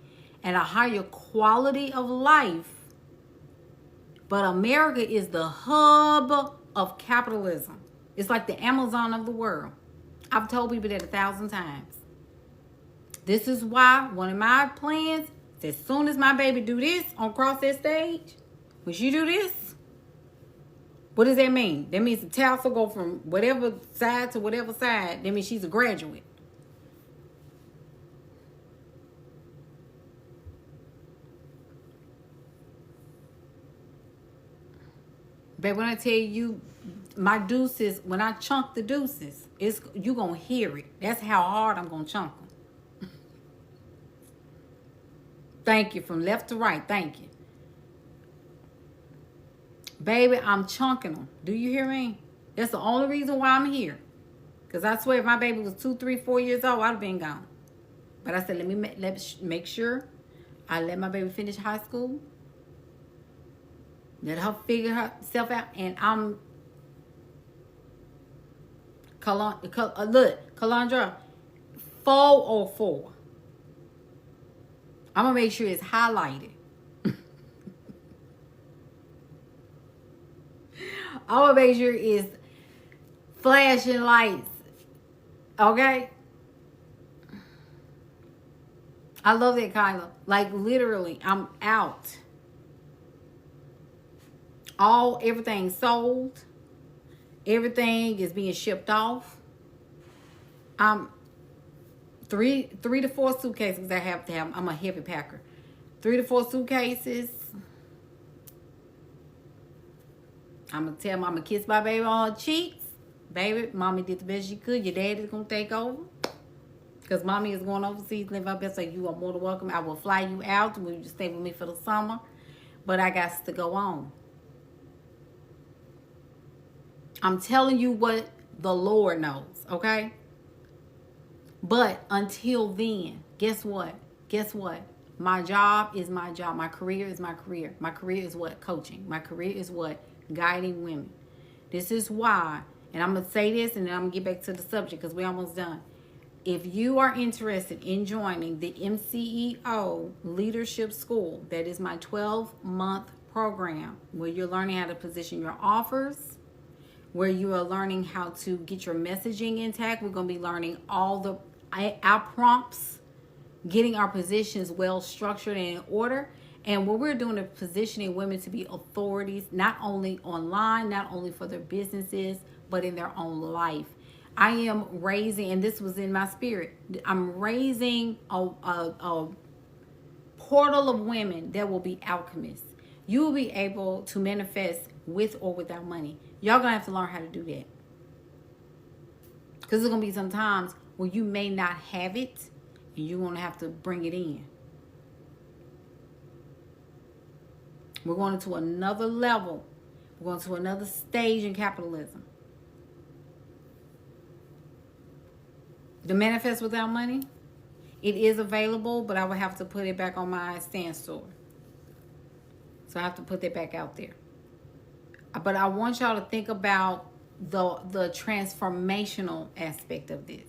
and a higher quality of life. But America is the hub of capitalism. It's like the Amazon of the world. I've told people that 1,000 times. This is why one of my plans is, as soon as my baby do this on cross that stage, when she do this, what does that mean? That means the tassel go from whatever side to whatever side. That means she's a graduate. But when I tell you my deuces, when I chunk the deuces, you going to hear it. That's how hard I'm going to chunk them. Thank you. From left to right. Thank you. Baby, I'm chunking them. Do you hear me? That's the only reason why I'm here. Because I swear if my baby was 2, 3, 4 years old, I'd have been gone. But I said, let me make sure I let my baby finish high school. Let her figure herself out. And I'm... Look, Calandra, 404. I'm going to make sure it's highlighted. I'm going to make sure it's flashing lights. Okay? I love that, Kyla. Like literally, I'm out. Everything sold. Everything is being shipped off. I'm three to four suitcases I have to have. I'm a heavy packer. 3 to 4 suitcases. I'm gonna kiss my baby on her cheeks. Baby, mommy did the best she could. Your daddy's gonna take over. Because mommy is going overseas, live up there, so you are more than welcome. I will fly you out. Will you stay with me for the summer? But I got to go on. I'm telling you what the Lord knows, okay? But until then, guess what? Guess what? My job is my job. My career is my career. My career is what? Coaching. My career is what? Guiding women. This is why, and I'm going to say this and then I'm going to get back to the subject because we're almost done. If you are interested in joining the MCEO Leadership School, that is my 12-month program where you're learning how to position your offers, where you are learning how to get your messaging intact. We're going to be learning all our prompts, getting our positions well structured and in order. And what we're doing is positioning women to be authorities, not only online, not only for their businesses, but in their own life. I am raising, and this was in my spirit, I'm raising a portal of women that will be alchemists. You will be able to manifest with or without money. Y'all gonna have to learn how to do that. Because there's gonna be some times where you may not have it, and you're gonna have to bring it in. We're going to another level. We're going to another stage in capitalism. The manifest without money, it is available, but I would have to put it back on my standstill. So I have to put that back out there. But I want y'all to think about the transformational aspect of this.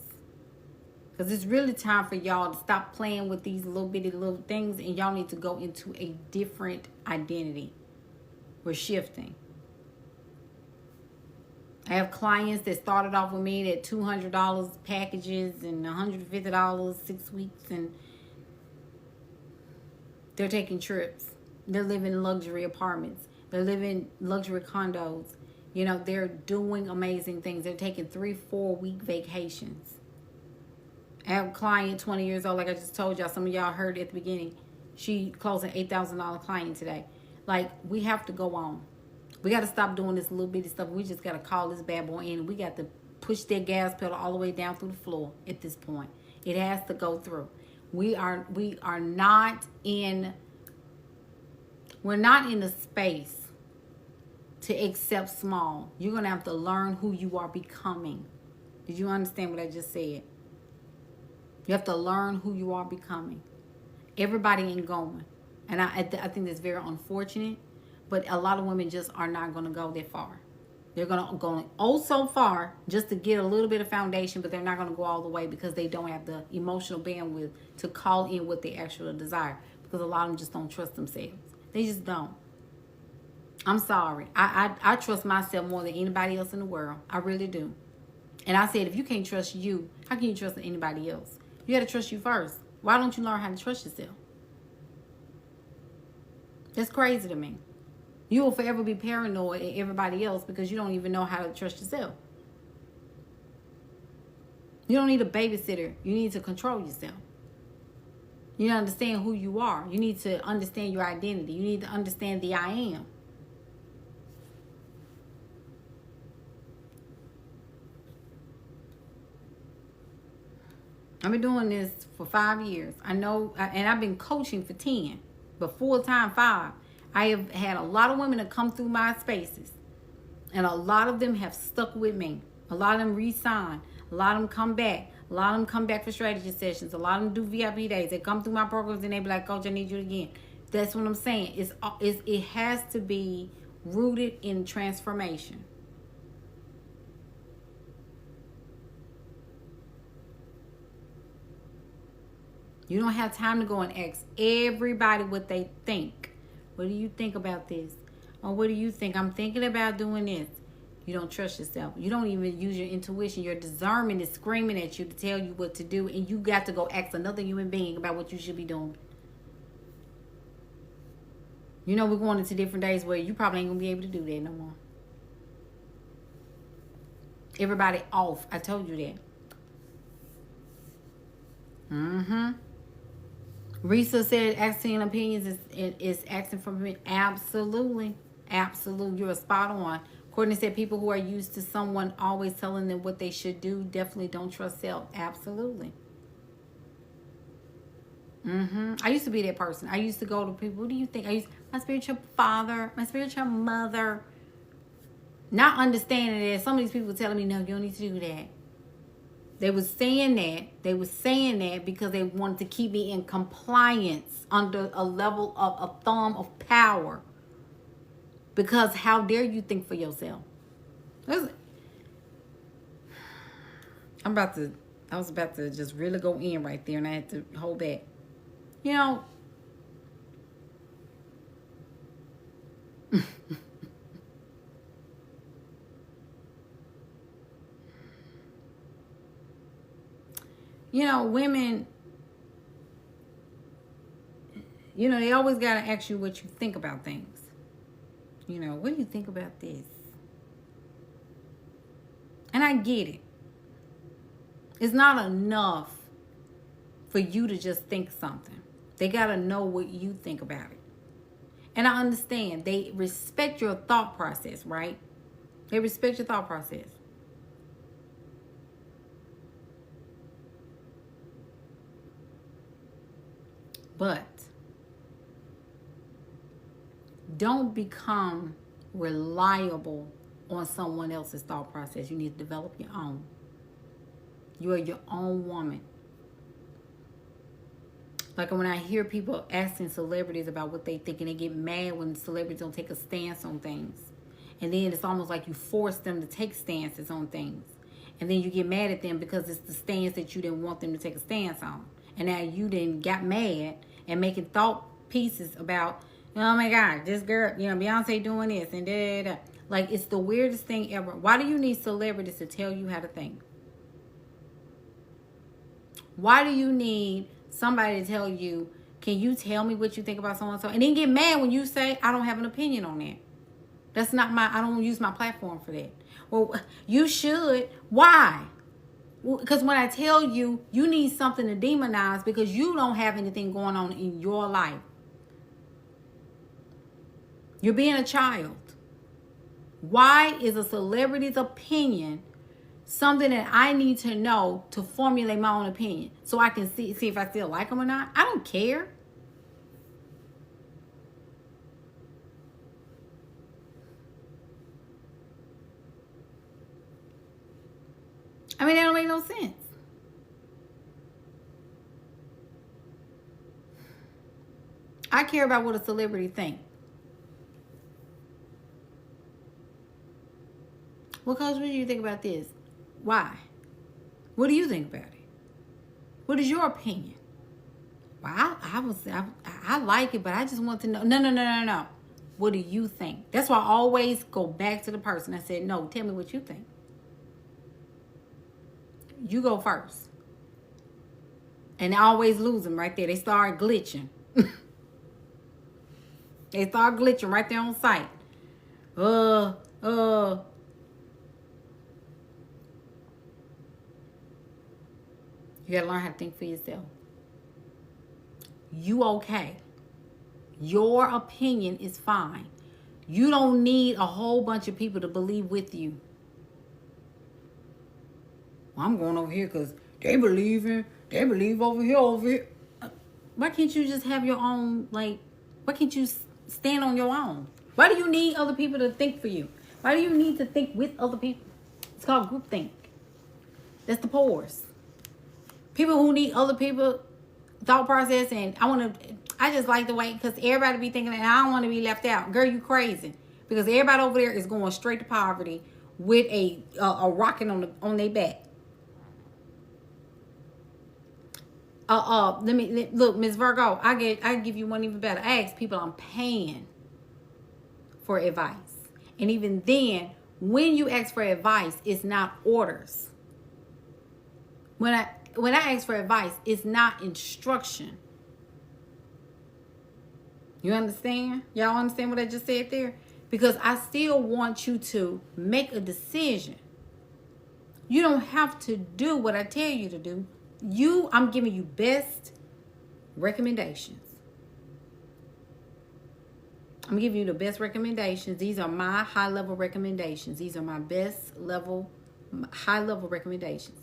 Because it's really time for y'all to stop playing with these little bitty little things, and y'all need to go into a different identity. We're shifting. I have clients that started off with me at $200 packages and $150 6 weeks, and they're taking trips. They're living in luxury apartments. They're living luxury condos. You know, they're doing amazing things. They're taking 3-4 week vacations. I have a client, 20 years old, like I just told y'all. Some of y'all heard at the beginning. She closed an $8,000 client today. Like, we have to go on. We got to stop doing this little bitty stuff. We just got to call this bad boy in. We got to push that gas pedal all the way down through the floor at this point. It has to go through. We're not in a space to accept small. You're going to have to learn who you are becoming. Did you understand what I just said? You have to learn who you are becoming. Everybody ain't going. And I think that's very unfortunate. But a lot of women just are not going to go that far. They're going to go so far just to get a little bit of foundation, but they're not going to go all the way because they don't have the emotional bandwidth to call in what they actually desire. Because a lot of them just don't trust themselves. They just don't. I'm sorry. I trust myself more than anybody else in the world. I really do. And I said, if you can't trust you, how can you trust anybody else? You got to trust you first. Why don't you learn how to trust yourself? That's crazy to me. You will forever be paranoid at everybody else because you don't even know how to trust yourself. You don't need a babysitter. You need to control yourself. You need to understand who you are. You need to understand your identity. You need to understand the I am. I've been doing this for 5 years. I know, and I've been coaching for 10, but full-time 5. I have had a lot of women that come through my spaces, and a lot of them have stuck with me. A lot of them re-sign. A lot of them come back. A lot of them come back for strategy sessions. A lot of them do VIP days. They come through my programs and they be like, Coach, I need you again. That's what I'm saying. It has to be rooted in transformation. You don't have time to go and ask everybody what they think. What do you think about this? Or what do you think? I'm thinking about doing this. You don't trust yourself. You don't even use your intuition. Your discernment is screaming at you to tell you what to do, and you got to go ask another human being about what you should be doing. You know, we're going into different days where you probably ain't gonna be able to do that no more. Everybody off. I told you that. Risa said asking opinions is asking for me. Absolutely. Absolutely. You're spot on. Courtney said people who are used to someone always telling them what they should do definitely don't trust self. Absolutely. I used to be that person. I used to go to people, what do you think? My spiritual father, my spiritual mother, not understanding that some of these people telling me, no, you don't need to do that. They was saying that because they wanted to keep me in compliance under a level of a thumb of power. Because how dare you think for yourself? I was about to just really go in right there, and I had to hold back. You know, women, they always got to ask you what you think about things. What do you think about this? And I get it. It's not enough for you to just think something. They got to know what you think about it. And I understand. They respect your thought process, right? They respect your thought process. But don't become reliable on someone else's thought process. You need to develop your own. You are your own woman. Like when I hear people asking celebrities about what they think, and they get mad when celebrities don't take a stance on things. And then it's almost like you force them to take stances on things. And then you get mad at them because it's the stance that you didn't want them to take a stance on. And now you then got mad and making thought pieces about, oh my God, this girl, Beyonce doing this and da. Like, it's the weirdest thing ever. Why do you need celebrities to tell you how to think? Why do you need somebody to tell you, can you tell me what you think about so-and-so? And then get mad when you say, I don't have an opinion on that. That's not I don't use my platform for that. Well, you should. Why? Because when I tell you, you need something to demonize because you don't have anything going on in your life. You're being a child. Why is a celebrity's opinion something that I need to know to formulate my own opinion so I can see if I still like them or not? I don't care. I mean, that don't make no sense. I care about what a celebrity thinks. Well, Coach, what do you think about this? Why? What do you think about it? What is your opinion? Well, I like it, but I just want to know. No. What do you think? That's why I always go back to the person. I said, no, tell me what you think. You go first. And I always lose them right there. They start glitching. They start glitching right there on site. You got to learn how to think for yourself. You okay. Your opinion is fine. You don't need a whole bunch of people to believe with you. Well, I'm going over here because they believe over here. Why can't you just have your own, why can't you stand on your own? Why do you need other people to think for you? Why do you need to think with other people? It's called groupthink. That's the pores. People who need other people thought process, and I just like the way, because everybody be thinking that I don't want to be left out. Girl, you crazy. Because everybody over there is going straight to poverty with a rocket on their back. Look, Miss Virgo, I give you one even better. I ask people I'm paying for advice. And even then, when you ask for advice, it's not orders. When I ask for advice, it's not instruction. You understand? Y'all understand what I just said there? Because I still want you to make a decision. You don't have to do what I tell you to do. I'm giving you best recommendations. I'm giving you the best recommendations. These are my high-level recommendations. These are my high-level recommendations.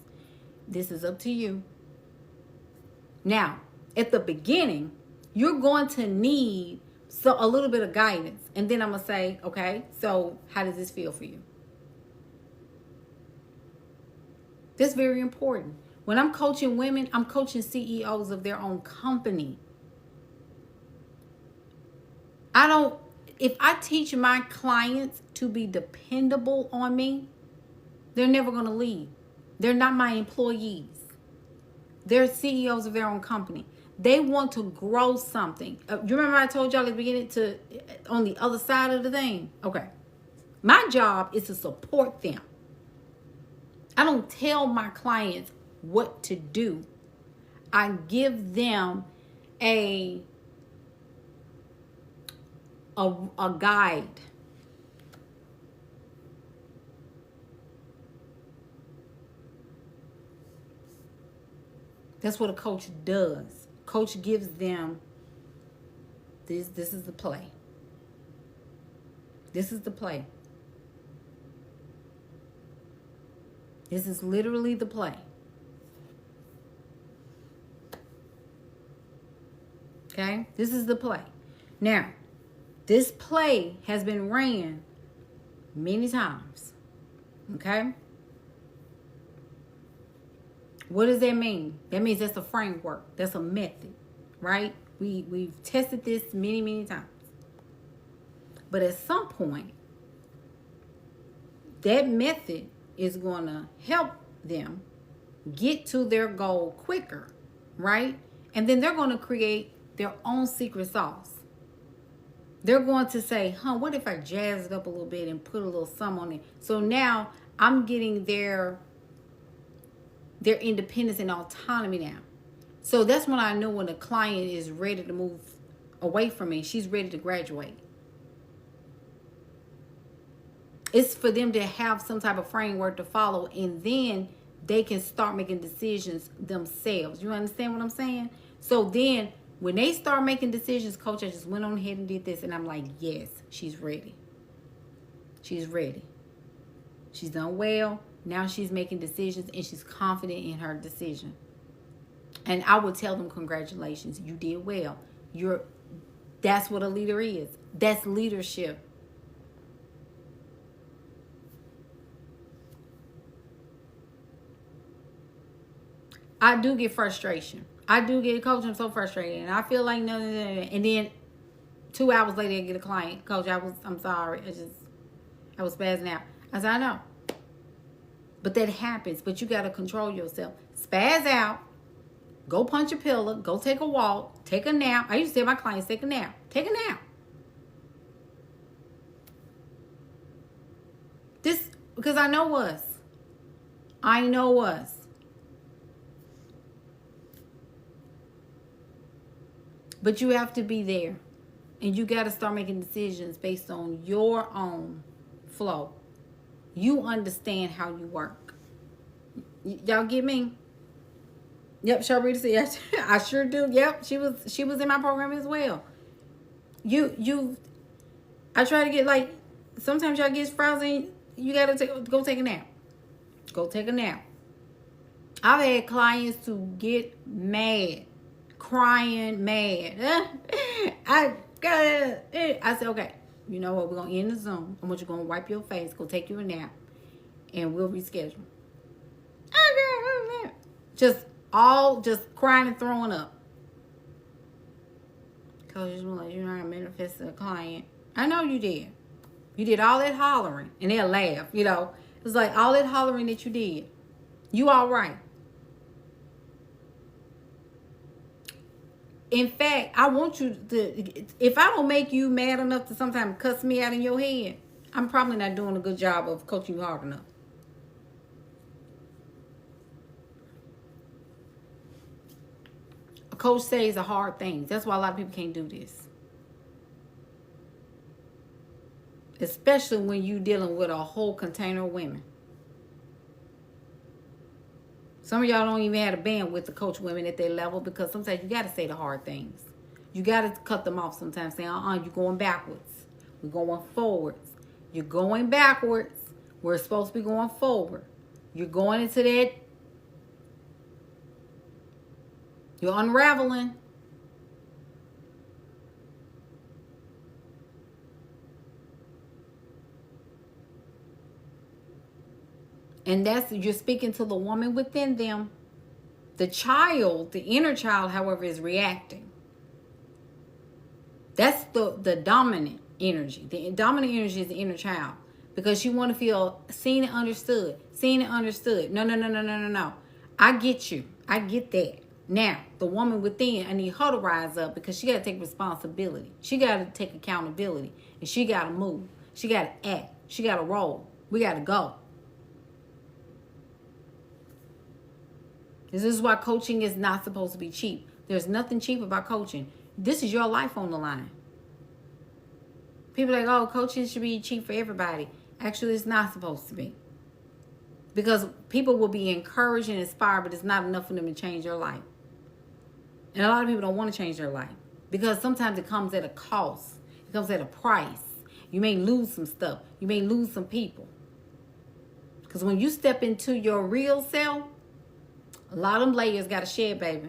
This is up to you. Now, at the beginning, you're going to need a little bit of guidance. And then I'm going to say, okay, so how does this feel for you? That's very important. When I'm coaching women, I'm coaching CEOs of their own company. If I teach my clients to be dependable on me, they're never going to leave. They're not my employees. They're CEOs of their own company. They want to grow something. You remember I told y'all at the beginning on the other side of the thing? Okay. My job is to support them. I don't tell my clients what to do. I give them a guide. That's what a coach does. Coach gives them this is the play. This is the play. This is literally the play. Okay? This is the play. Now, this play has been ran many times. Okay? What does that mean? That means that's a framework. That's a method. Right? We've tested this many, many times. But at some point, that method is going to help them get to their goal quicker. Right? And then they're going to create their own secret sauce. They're going to say, what if I jazz it up a little bit and put a little something on it? So now I'm getting their independence and autonomy now. So that's when I know when a client is ready to move away from me. She's ready to graduate. It's for them to have some type of framework to follow, and then they can start making decisions themselves. You understand what I'm saying? So then when they start making decisions, Coach, I just went on ahead and did this. And I'm like, yes, she's ready. She's ready. She's done well. Now she's making decisions and she's confident in her decision. And I would tell them, congratulations, you did well. That's what a leader is. That's leadership. I do get frustration. I do get, Coach, I'm so frustrated. And I feel like nothing. And then 2 hours later, I get a client. Coach, I'm sorry. I was spazzing out. I said, I know. But that happens. But you got to control yourself. Spaz out. Go punch a pillar. Go take a walk. Take a nap. I used to tell my clients, take a nap. Take a nap. Because I know us. I know us. But you have to be there. And you got to start making decisions based on your own flow. You understand how you work. Y'all get me? Yep, Sharita said, I sure do. Yep, she was in my program as well. I try to get, like, sometimes y'all get frowsy. You got to go take a nap. Go take a nap. I've had clients to get mad. Crying mad. I said, okay, you know what? We're going to end the Zoom. I want you to go and wipe your face. Go take you a nap. And we'll reschedule. Just crying and throwing up. Coach, just like, you know, I manifested a client. I know you did. You did all that hollering. And they'll laugh, you know. It's like all that hollering that you did. You all right. In fact, I want you to, if I don't make you mad enough to sometimes cuss me out in your head, I'm probably not doing a good job of coaching you hard enough. A coach says the hard things. That's why a lot of people can't do this. Especially when you're dealing with a whole container of women. Some of y'all don't even have the bandwidth to coach women at their level, because sometimes you got to say the hard things. You got to cut them off sometimes. Say, you're going backwards. We're going forwards. You're going backwards. We're supposed to be going forward. You're going into that. You're unraveling. And that's, you're speaking to the woman within them. The child, the inner child, however, is reacting. That's the dominant energy. The dominant energy is the inner child. Because you want to feel seen and understood. Seen and understood. No. I get you. I get that. Now, the woman within, I need her to rise up, because she got to take responsibility. She got to take accountability. And she got to move. She got to act. She got to roll. We got to go. This is why coaching is not supposed to be cheap. There's nothing cheap about coaching. This is your life on the line. People are like, oh, coaching should be cheap for everybody. Actually, it's not supposed to be. Because people will be encouraged and inspired, but it's not enough for them to change their life. And a lot of people don't want to change their life, because sometimes it comes at a cost. It comes at a price. You may lose some stuff. You may lose some people. Because when you step into your real self, a lot of them layers got to shed, baby.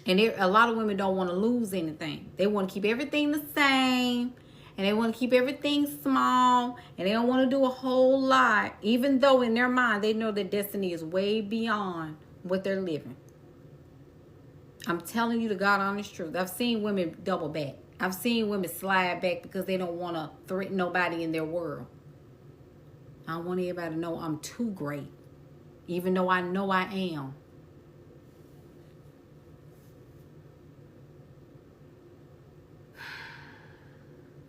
And a lot of women don't want to lose anything. They want to keep everything the same. And they want to keep everything small. And they don't want to do a whole lot. Even though in their mind, they know their destiny is way beyond what they're living. I'm telling you the God honest truth. I've seen women double back. I've seen women slide back because they don't want to threaten nobody in their world. I don't want everybody to know I'm too great. Even though I know I am.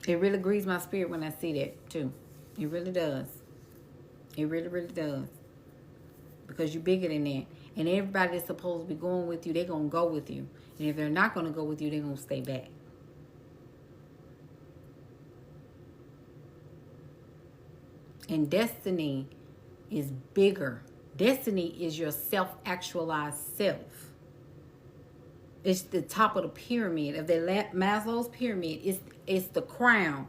It really grieves my spirit when I see that too. It really does. It really, really does. Because you're bigger than that. And everybody that's supposed to be going with you, they're going to go with you. And if they're not going to go with you, they're going to stay back. And destiny is bigger. Destiny is your self-actualized self. It's the top of the pyramid of the Maslow's pyramid. It's the crown.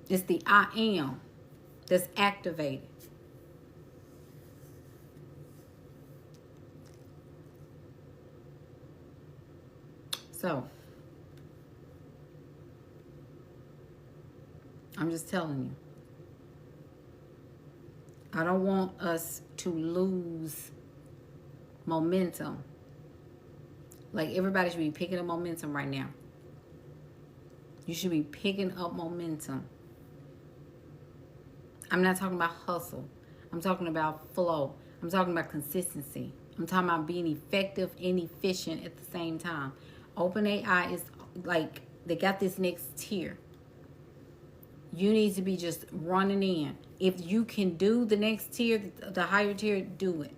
It's the I am that's activated. So, I'm just telling you. I don't want us to lose momentum. Like, everybody should be picking up momentum right now. You should be picking up momentum. I'm not talking about hustle. I'm talking about flow. I'm talking about consistency. I'm talking about being effective and efficient at the same time. OpenAI is like, they got this next tier. You need to be just running in. If you can do the next tier, the higher tier, do it.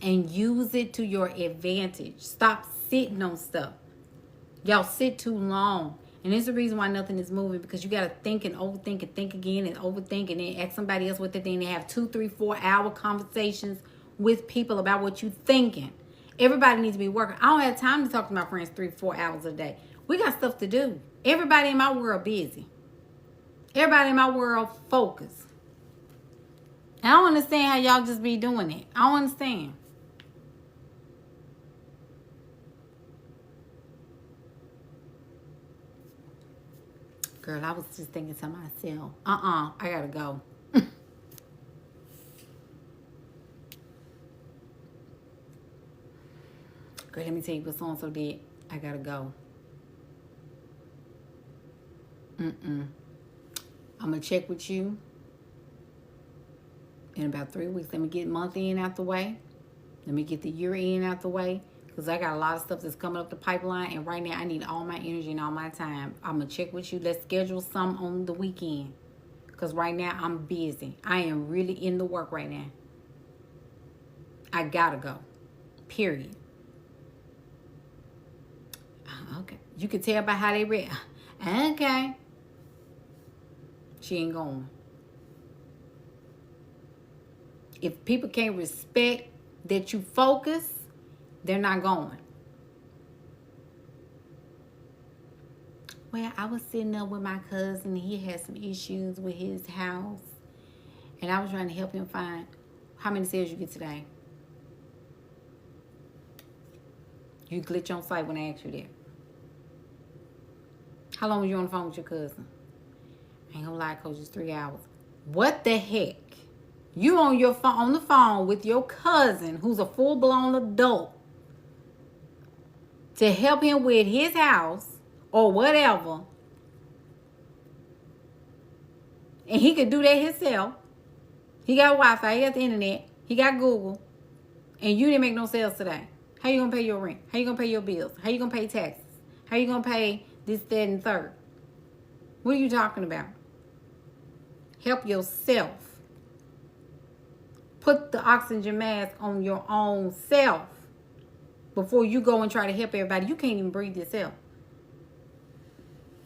And use it to your advantage. Stop sitting on stuff. Y'all sit too long. And it's the reason why nothing is moving, because you got to think and overthink and think again and overthink and then ask somebody else what they think. They have 2, 3, 4 hour conversations with people about what you're thinking. Everybody needs to be working. I don't have time to talk to my friends 3, 4 hours a day. We got stuff to do. Everybody in my world busy. Everybody in my world focused. I don't understand how y'all just be doing it. I don't understand. Girl, I was just thinking to myself, I gotta go. Girl, let me tell you what so-and-so did. I gotta go. I'm gonna check with you in about 3 weeks. Let me get month end out the way. Let me get the year end out the way. Because I got a lot of stuff that's coming up the pipeline. And right now, I need all my energy and all my time. I'm going to check with you. Let's schedule some on the weekend. Because right now, I'm busy. I am really in the work right now. I got to go. Period. Okay. You can tell by how they read. Okay. She ain't going. If people can't respect that you focus, they're not going. Well, I was sitting up with my cousin. He had some issues with his house. And I was trying to help him find how many sales you get today. You glitch on site when I ask you that. How long were you on the phone with your cousin? I ain't gonna lie, Coach, it's 3 hours. What the heck? You on your phone, on the phone with your cousin, who's a full-blown adult, to help him with his house or whatever, and he could do that himself. He got Wi-Fi, he got the internet, he got Google, and you didn't make no sales today. How you gonna pay your rent? How you gonna pay your bills? How you gonna pay taxes? How you gonna pay this, that, and third? What are you talking about? Help yourself. Put the oxygen mask on your own self before you go and try to help everybody. You can't even breathe yourself.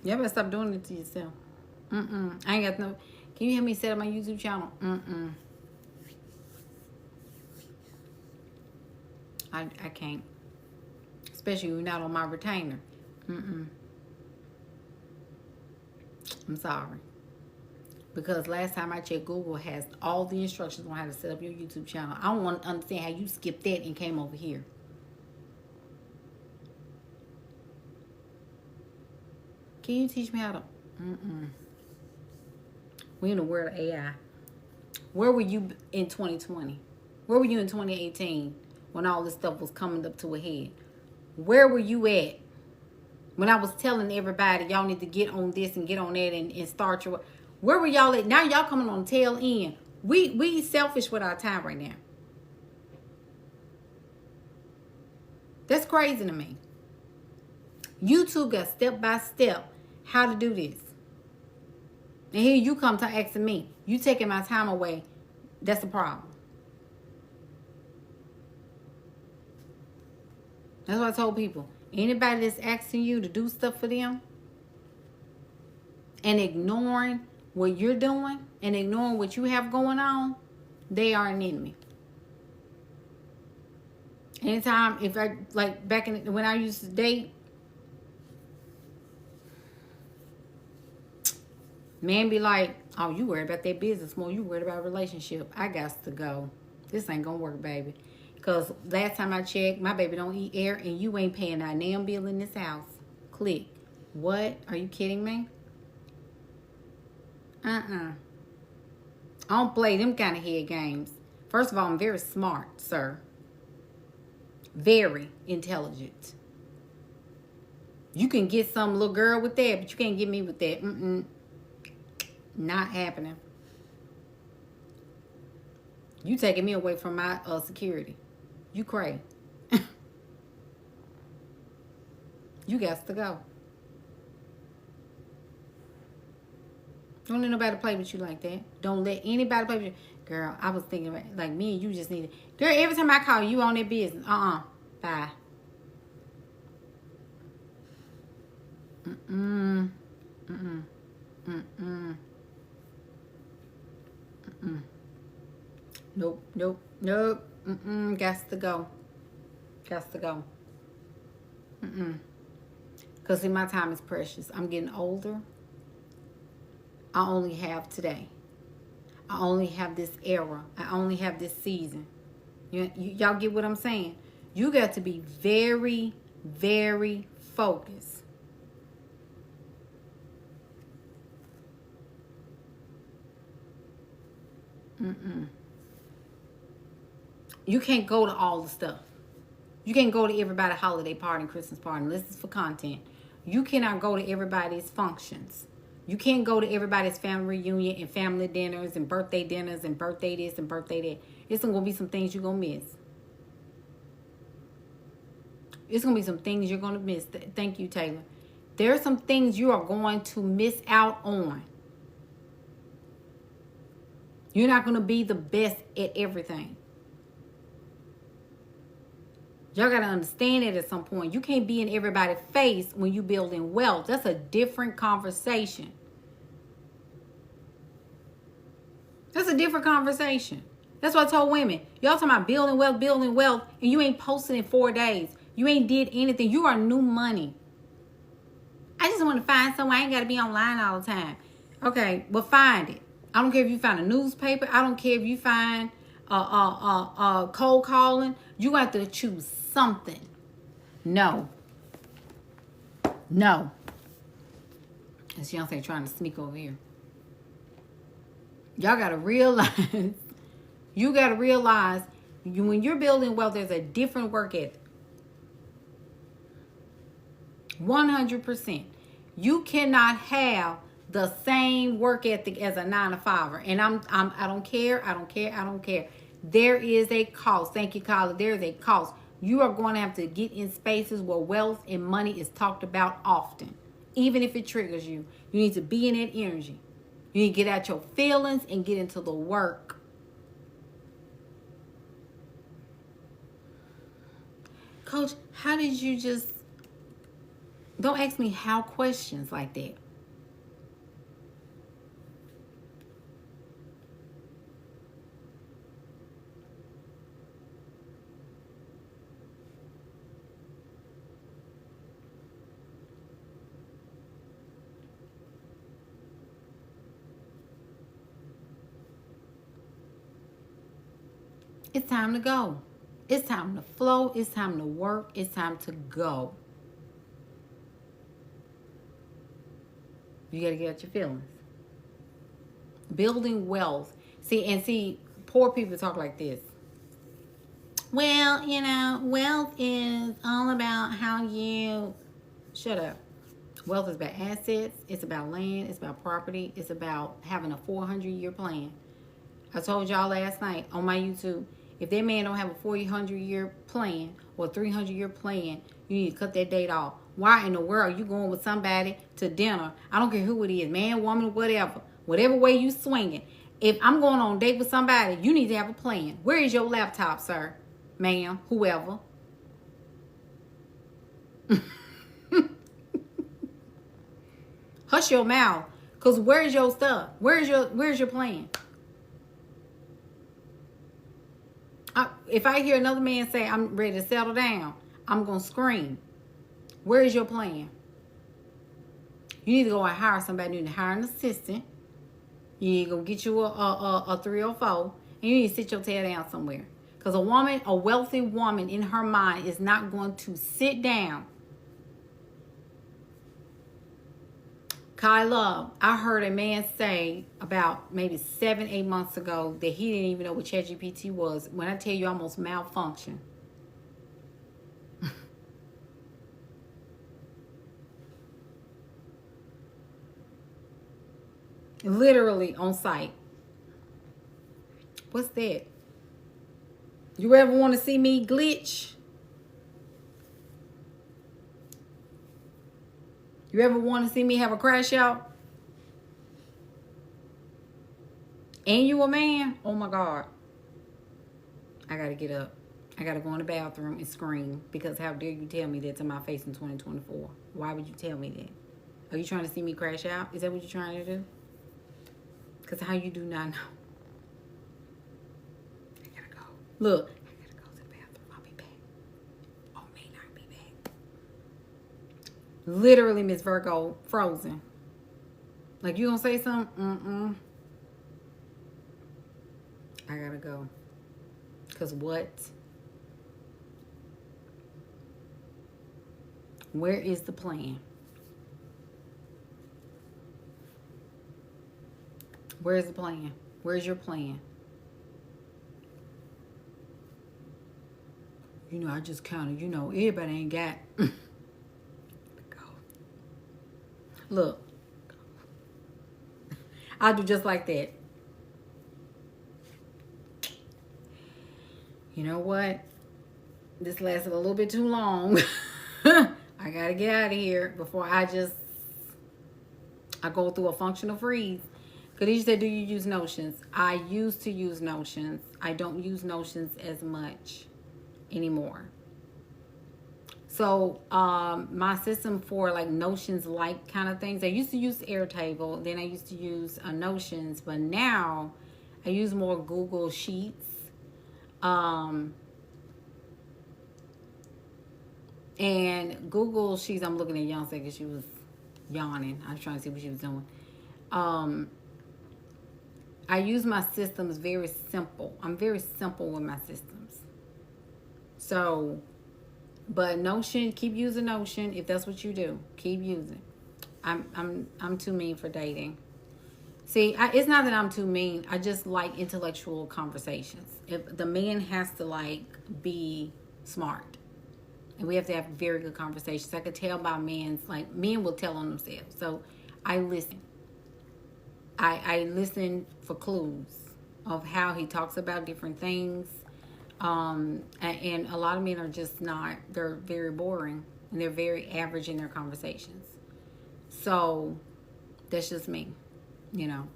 You better stop doing it to yourself. I ain't got no... Can you help me set up my YouTube channel? I can't. Especially when you're not on my retainer. I'm sorry. Because last time I checked, Google has all the instructions on how to set up your YouTube channel. I don't want to understand how you skipped that and came over here. Can you teach me how to... We in the world of AI. Where were you in 2020? Where were you in 2018 when all this stuff was coming up to a head? Where were you at when I was telling everybody y'all need to get on this and get on that and start your... Where were y'all at? Now y'all coming on the tail end. We selfish with our time right now. That's crazy to me. YouTube got step by step how to do this. And here you come to asking me. You taking my time away. That's the problem. That's what I told people. Anybody that's asking you to do stuff for them and ignoring what you're doing and ignoring what you have going on, they are an enemy. Anytime, if I, like back in when I used to date, man be like, oh, you worried about that business more, you worried about a relationship. I got to go. This ain't gonna work, baby. Because last time I checked, my baby don't eat air and you ain't paying that damn bill in this house. Click. What? Are you kidding me? I don't play them kind of head games. First of all, I'm very smart, sir. Very intelligent. You can get some little girl with that, but you can't get me with that. Not happening. You taking me away from my security. You crazy. You got to go. Don't let nobody play with you like that. Don't let anybody play with you. Girl, I was thinking about, like, me and you just need to. Girl, every time I call you on that business. Bye. Nope. Got to go. Because see, my time is precious. I'm getting older. I only have today. I only have this era. I only have this season. Y'all get what I'm saying? You got to be very, very focused. You can't go to all the stuff. You can't go to everybody's holiday party and Christmas party unless it's for content. You cannot go to everybody's functions. You can't go to everybody's family reunion and family dinners and birthday dinners and birthday this and birthday that. It's going to be some things you're going to miss. It's going to be some things you're going to miss. Thank you, Taylor. There are some things you are going to miss out on. You're not going to be the best at everything. Y'all got to understand it at some point. You can't be in everybody's face when you building wealth. That's a different conversation. That's a different conversation. That's what I told women. Y'all talking about building wealth, and you ain't posted in 4 days. You ain't did anything. You are new money. I just want to find someone. I ain't got to be online all the time. Okay, but find it. I don't care if you find a newspaper. I don't care if you find cold calling. You have to choose something. No. As Beyonce trying to sneak over here. Y'all got to realize, when you're building wealth, there's a different work ethic. 100%. You cannot have the same work ethic as a 9-to-5er. And I don't care. There is a cost. Thank you, Kyla. There is a cost. You are going to have to get in spaces where wealth and money is talked about often. Even if it triggers you. You need to be in that energy. You need to get out your feelings and get into the work. Coach, how did you just... Don't ask me how questions like that. It's time to go. It's time to flow. It's time to work. It's time to go. You got to get out your feelings. Building wealth. See, poor people talk like this. Well, wealth is all about how you... Shut up. Wealth is about assets. It's about land. It's about property. It's about having a 400-year plan. I told y'all last night on my YouTube, if that man don't have a 400-year plan or a 300-year plan, you need to cut that date off. Why in the world are you going with somebody to dinner? I don't care who it is, man, woman, whatever. Whatever way you swinging. If I'm going on a date with somebody, you need to have a plan. Where is your laptop, sir? Ma'am, whoever. Hush your mouth. Because where's your stuff? Where's your plan? If I hear another man say, I'm ready to settle down, I'm going to scream. Where is your plan? You need to go and hire somebody. You need to hire an assistant. You need to go get you a 304. And you need to sit your tail down somewhere. Because a wealthy woman in her mind is not going to sit down. Kyla, I heard a man say about maybe 7-8 months ago that he didn't even know what ChatGPT was. When I tell you, almost malfunction. Literally on site. What's that? You ever want to see me glitch? You ever want to see me have a crash out? And you a man? Oh my God. I got to get up. I got to go in the bathroom and scream. Because how dare you tell me that to my face in 2024? Why would you tell me that? Are you trying to see me crash out? Is that what you're trying to do? Because how you do not know. I got to go. Look. I got to go to the bathroom. I'll be back. Oh, may not be back. Literally, Miss Virgo, frozen. Like, you gonna say something? I gotta go. Because what? Where is the plan? Where's the plan? Where's your plan? I just counted. Everybody ain't got... Look, I'll do just like that. You know what? This lasted a little bit too long. I gotta get out of here before I go through a functional freeze. Khadijah said, do you use Notions? I used to use Notions. I don't use Notions as much anymore. So my system for like Notions like kind of things, I used to use Airtable, then I used to use Notions, but now I use more Google Sheets. And Google Sheets, I'm looking at Youngse because she was yawning. I was trying to see what she was doing. I use my systems very simple. I'm very simple with my systems. So, but Notion, keep using Notion if that's what you do. Keep using. I'm too mean for dating. See, it's not that I'm too mean. I just like intellectual conversations. If the man has to like be smart, and we have to have very good conversations. I could tell by men will tell on themselves. So I listen. I listen for clues of how he talks about different things. And a lot of men are just not, they're very boring and they're very average in their conversations. So that's just me, you know.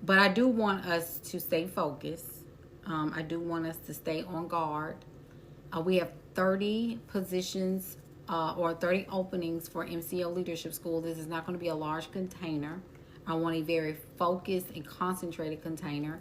But I do want us to stay focused. I do want us to stay on guard. We have 30 positions or 30 openings for MCO Leadership School. This is not going to be a large container. I want a very focused and concentrated container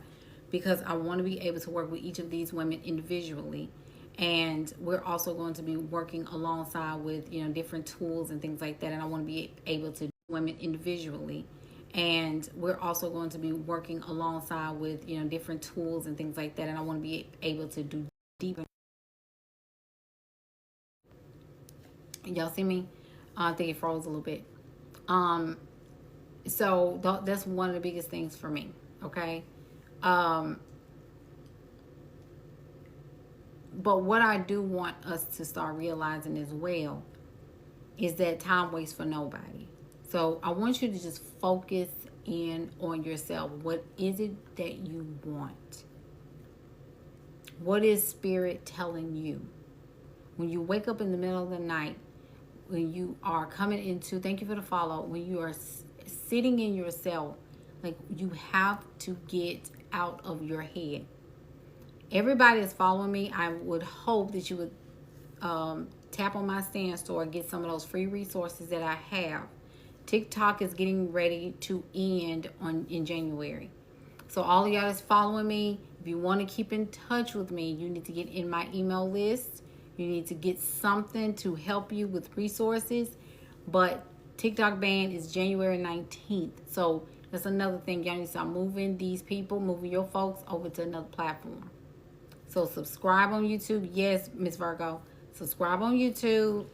because I want to be able to work with each of these women individually. And we're also going to be working alongside with, different tools and things like that. And I want to be able to do women individually. And we're also going to be working alongside with, different tools and things like that. And I want to be able to do deeper. Y'all see me? I think it froze a little bit. So that's one of the biggest things for me. Okay. But what I do want us to start realizing as well is that time waits for nobody. So I want you to just focus in on yourself. What is it that you want? What is Spirit telling you? When you wake up in the middle of the night, when you are coming into, thank you for the follow, when you are sitting in yourself, like you have to get out of your head. Everybody is following me. I would hope that you would tap on my stand store and get some of those free resources that I have. TikTok is getting ready to end in January. So all of y'all that's following me, if you want to keep in touch with me, you need to get in my email list. You need to get something to help you with resources. But TikTok ban is January 19th. So that's another thing. Y'all need to start moving moving your folks over to another platform. So subscribe on YouTube. Yes, Miss Virgo. Subscribe on YouTube.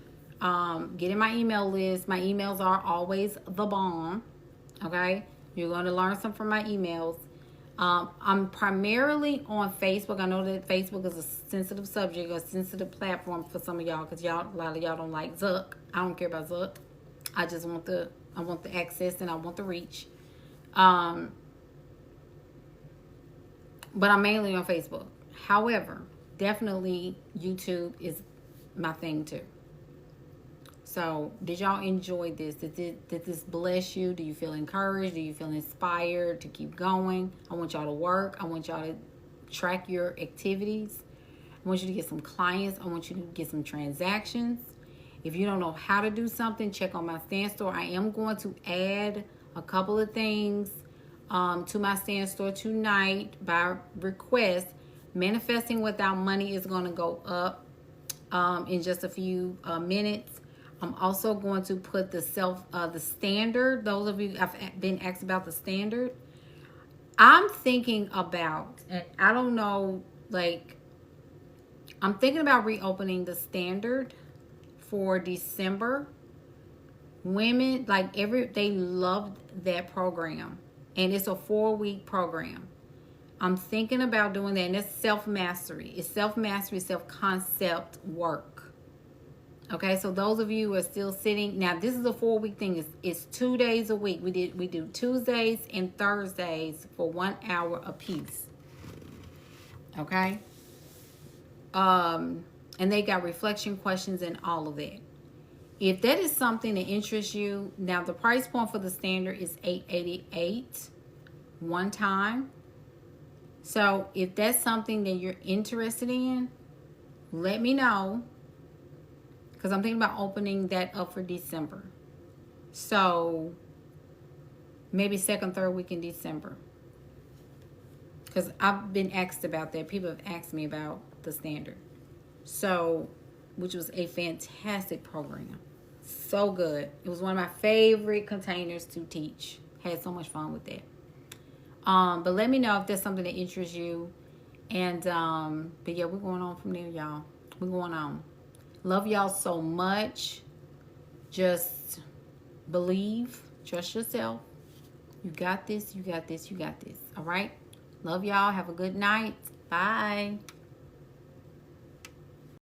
Get in my email list. My emails are always the bomb. Okay? You're going to learn something from my emails. I'm primarily on Facebook. I know that Facebook is a sensitive subject, a sensitive platform for some of y'all because a lot of y'all don't like Zuck. I don't care about Zuck. I just want the access and I want the reach. But I'm mainly on Facebook. However, definitely YouTube is my thing too. So, did y'all enjoy this? Did this bless you? Do you feel encouraged? Do you feel inspired to keep going? I want y'all to work. I want y'all to track your activities. I want you to get some clients. I want you to get some transactions. If you don't know how to do something, check on my stand store. I am going to add a couple of things to my stand store tonight by request. Manifesting Without Money is going to go up in just a few minutes. I'm also going to put the standard. Those of you have been asked about the standard. I'm thinking about, and I don't know, I'm thinking about reopening the standard for December. Women, they loved that program. And it's a 4-week program. I'm thinking about doing that. And it's self-mastery. It's self-mastery, self-concept work. Okay, so those of you who are still sitting, now this is a 4-week thing. It's 2 days a week. We do Tuesdays and Thursdays for 1 hour apiece. Okay. And they got reflection questions and all of that. If that is something that interests you, now the price point for the standard is $888 one time. So if that's something that you're interested in, let me know, because I'm thinking about opening that up for December. So maybe second, third week in December. Because I've been asked about that. People have asked me about the standard. So, which was a fantastic program. So good. It was one of my favorite containers to teach. Had so much fun with that. But let me know if there's something that interests you. And, but yeah, we're going on from there, y'all. We're going on. Love y'all so much. Just believe. Trust yourself. You got this. You got this. You got this. All right? Love y'all. Have a good night. Bye.